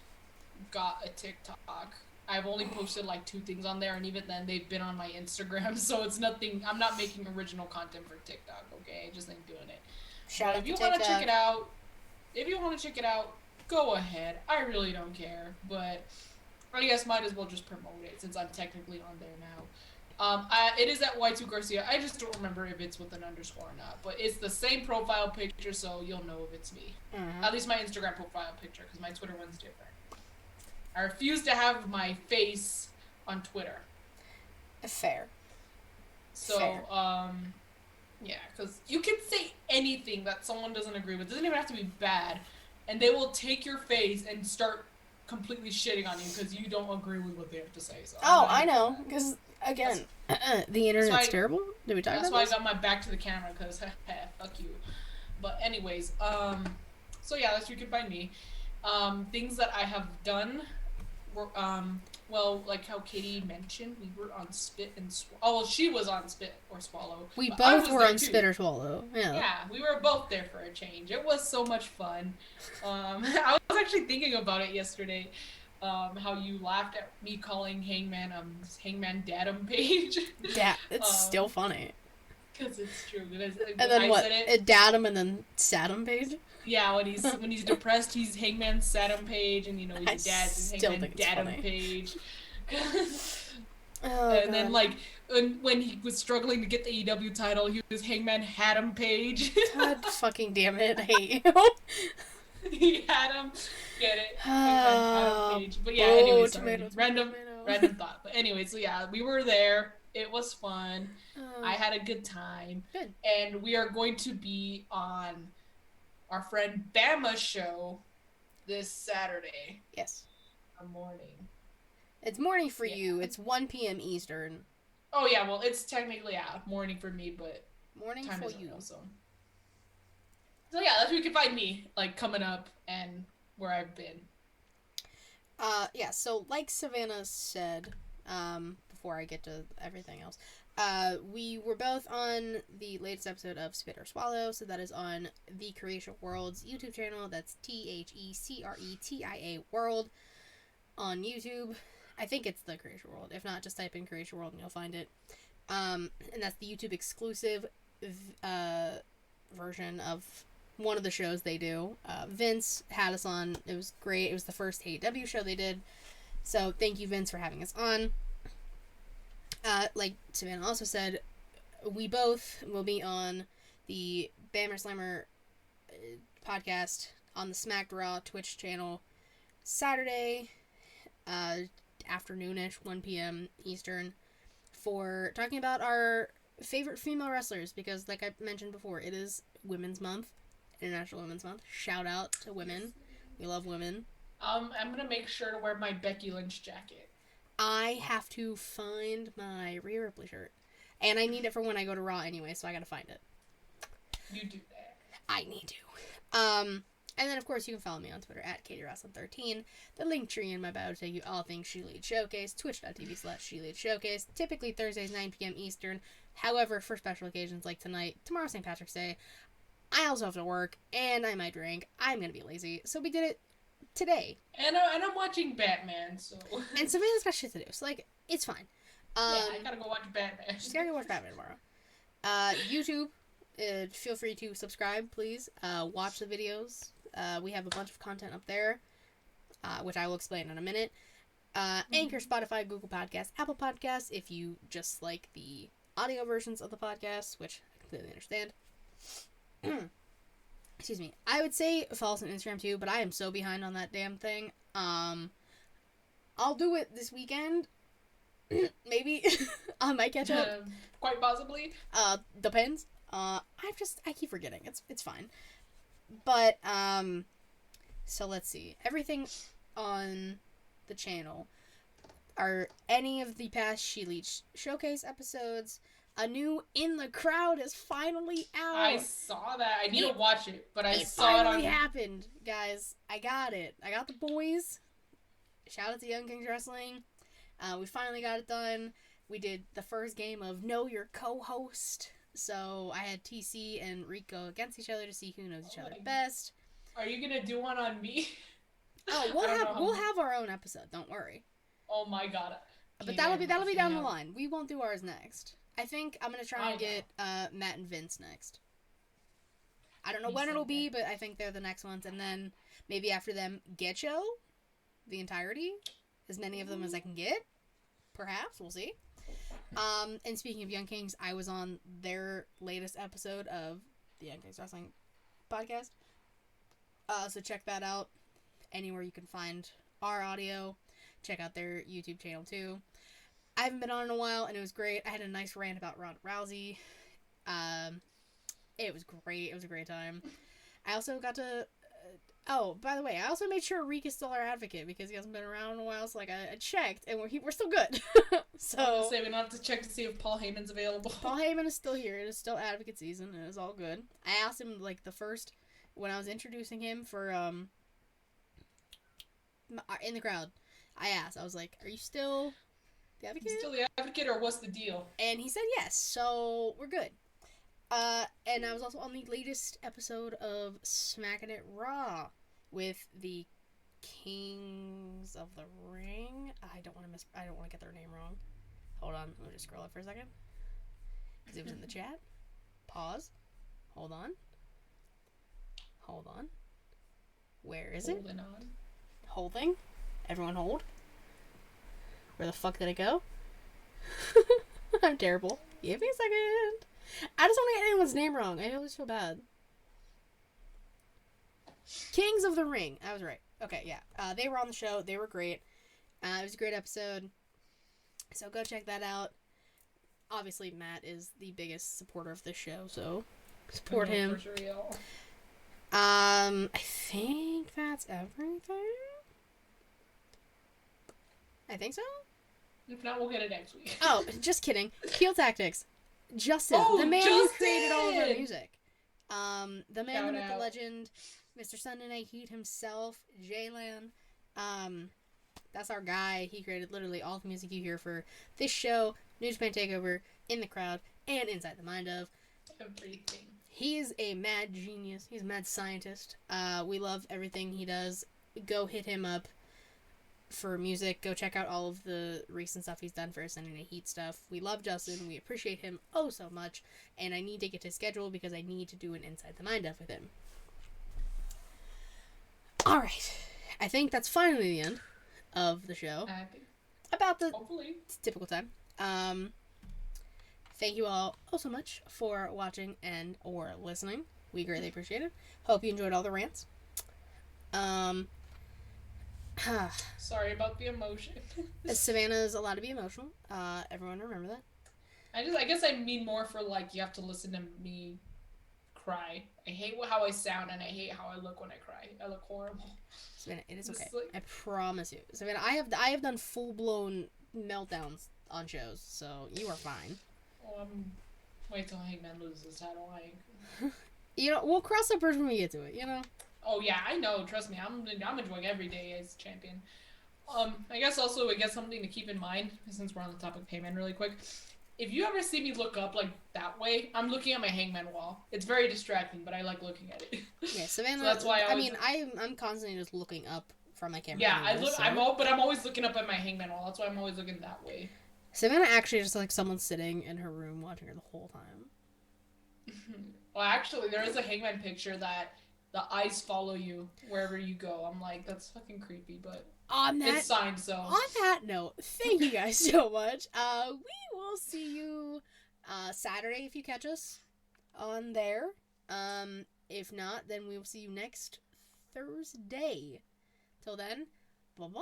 got a TikTok. I've only posted like 2 things on there, and even then, they've been on my Instagram, so it's nothing. I'm not making original content for TikTok. Okay, I just ain't doing it. Shout But out if to you want to check TikTok. it out, go ahead. I really don't care, but I guess might as well just promote it since I'm technically on there now. It is at Y2 Garcia. I just don't remember if it's with an underscore or not, but it's the same profile picture, so you'll know if it's me. Mm-hmm. At least my Instagram profile picture, because my Twitter one's different. I refuse to have my face on Twitter. Fair. So, Fair. yeah, because you can say anything that someone doesn't agree with. It doesn't even have to be bad, and they will take your face and start completely shitting on you because you don't agree with what they have to say. So I know. Because, again, the internet's terrible. Did we talk about That's why this? I got my back to the camera because fuck you. But anyways, so yeah, that's where you can find me. Things that I have done were, well, like how Katie mentioned, we were on Spit and Swallow. Oh, well, she was on Spit or Swallow. We but both were on Spit or Swallow. Yeah. Yeah, we were both there for a change. It was so much fun. I was actually thinking about it yesterday. How you laughed at me calling Hangman Datum Page. It's still funny. Because it's true. And then what? Datum and then Satum Page? Yeah, when he's depressed, he's Hangman Satum Page, and his dad's Hangman Datum Page. And then like when he was struggling to get the AEW title, he was Hangman Hatum Page. God fucking damn it! I hate you. He had him. Get it? Hangman Page. But yeah, anyway, sorry. Random thought. But anyway, so yeah, we were there. It was fun. I had a good time. Good. And we are going to be on our friend Bama's show this Saturday. Yes. Morning. It's morning for you. It's 1 p.m. Eastern. Oh yeah, well it's technically morning for me, but morning time for is you. So yeah, that's where you can find me, like coming up and where I've been. Yeah. So like Savannah said, before I get to everything else, we were both on the latest episode of Spit or Swallow. So that is on the Creation World's YouTube channel. That's TheCretia World on YouTube. I think it's the Creation World. If not, just type in Creation World and you'll find it. And that's the YouTube exclusive version of one of the shows they do. Vince had us on. It was great. It was the first AEW show they did. So thank you, Vince, for having us on. Like Savannah also said, we both will be on the Bammer Slammer podcast on the Smacked Raw Twitch channel Saturday afternoonish, 1 p.m. Eastern, for talking about our favorite female wrestlers, because like I mentioned before, it is Women's Month, International Women's Month. Shout out to women. We love women. I'm gonna make sure to wear my Becky Lynch jacket. I have to find my Rhea Ripley shirt, and I need it for when I go to Raw anyway, so I gotta find it. You do that. I need to. And then, of course, you can follow me on Twitter at KatieRoslin13. The link tree in my bio will take you all things She Leads Showcase, twitch.tv/She Leads Showcase, typically Thursdays, 9 p.m. Eastern. However, for special occasions like tonight, tomorrow St. Patrick's Day, I also have to work, and I might drink. I'm going to be lazy, so we did it today. And I'm watching Batman, so... And Savannah's got shit to do, so, like, it's fine. Yeah, I gotta go watch Batman. She's gotta go watch Batman tomorrow. YouTube, feel free to subscribe, please. Watch the videos. We have a bunch of content up there, which I will explain in a minute. Anchor, Spotify, Google Podcasts, Apple Podcasts, if you just like the audio versions of the podcast, which I completely understand. Excuse me. I would say follow us on Instagram too, but I am so behind on that damn thing. I'll do it this weekend. Maybe. I might catch up. Quite possibly. Depends. I keep forgetting. It's fine. But, so let's see. Everything on the channel are any of the past She Leads Showcase episodes, A new In the Crowd is finally I out. saw that. I need to It, watch it, but I it saw it finally on. happened, guys. I got it. I got the boys. Shout out to Young Kings Wrestling. We finally got it done. We did the first game of Know Your Co-Host. So I had TC and Rico against each other to see who knows each other best. Are you gonna do one on me? Oh, I don't know we'll have our own episode. Don't worry. Oh my god. But that'll be down the line. We won't do ours next. I think I'm gonna try and get Matt and Vince next. I don't know when it'll be, but I think they're the next ones, and then maybe after them, Getcho, the entirety, as many of them as I can get. Perhaps we'll see. And speaking of Young Kings, I was on their latest episode of the Young Kings Wrestling podcast. So check that out anywhere you can find our audio. Check out their YouTube channel too. I haven't been on in a while, and it was great. I had a nice rant about Ronda Rousey. It was great. It was a great time. I also got to... oh, by the way, I also made sure Reek is still our advocate because he hasn't been around in a while, so I checked, and we're still good. So... we don't have to check to see if Paul Heyman's available. Paul Heyman is still here. It is still advocate season. It is all good. I asked him, the first... when I was introducing him for, In the Crowd, I asked. I was like, are you still... the advocate? Still the advocate, or what's the deal? And he said yes, so we're good. And I was also on the latest episode of Smackin' It Raw with the Kings of the Ring. I don't want to get their name wrong. Hold on, let me just scroll up for a second. Because it was in the chat. Pause. Hold on. Where is it? Holding on. Holding. Everyone hold. Where the fuck did it go? I'm terrible. Give me a second. I just don't want to get anyone's name wrong. I always feel bad. Kings of the Ring. I was right. Okay, yeah. They were on the show. They were great. It was a great episode. So go check that out. Obviously, Matt is the biggest supporter of this show, so support him. For real. I think that's everything. I think so. If not, we'll get it next week. Oh, just kidding. Heel Tactics. Justin, the man who created all of our music. The man, the myth, the legend, Mr. Sunday Night Heat himself, Jaylan. That's our guy. He created literally all the music you hear for this show, New Japan Takeover, In the Crowd, and Inside the Mind of. Everything. He is a mad genius. He's a mad scientist. We love everything he does. Go hit him up for music. Go check out all of the recent stuff he's done for Sunday Night Heat stuff. We love Justin. We appreciate him oh so much. And I need to get his schedule because I need to do an Inside the Mind of with him. Alright. I think that's finally the end of the show. About the Hopefully. typical time. Thank you all oh so much for watching and or listening. We greatly appreciate it. Hope you enjoyed all the rants. Sorry about the emotion. Savannah's allowed to be emotional. Everyone remember that. I guess I mean more for you have to listen to me cry. I hate how I sound and I hate how I look when I cry. I look horrible. Savannah, it is okay. I promise you. Savannah, I have done full blown meltdowns on shows, so you are fine. Oh, wait till Hangman loses his title. We'll cross that bridge when we get to it. Oh yeah, I know. Trust me, I'm enjoying every day as champion. I guess something to keep in mind since we're on the topic of Hangman really quick. If you ever see me look up that way, I'm looking at my Hangman wall. It's very distracting, but I like looking at it. Yeah, Savannah. So that's why I'm constantly just looking up from my camera. Yeah, anyway, but I'm always looking up at my Hangman wall. That's why I'm always looking that way. Savannah actually just like someone sitting in her room watching her the whole time. Well, actually, there is a Hangman picture that the eyes follow you wherever you go. I'm like, that's fucking creepy, but it's signed, so. On that note, thank you guys so much. We will see you Saturday if you catch us on there. If not, then we will see you next Thursday. Till then, bye-bye.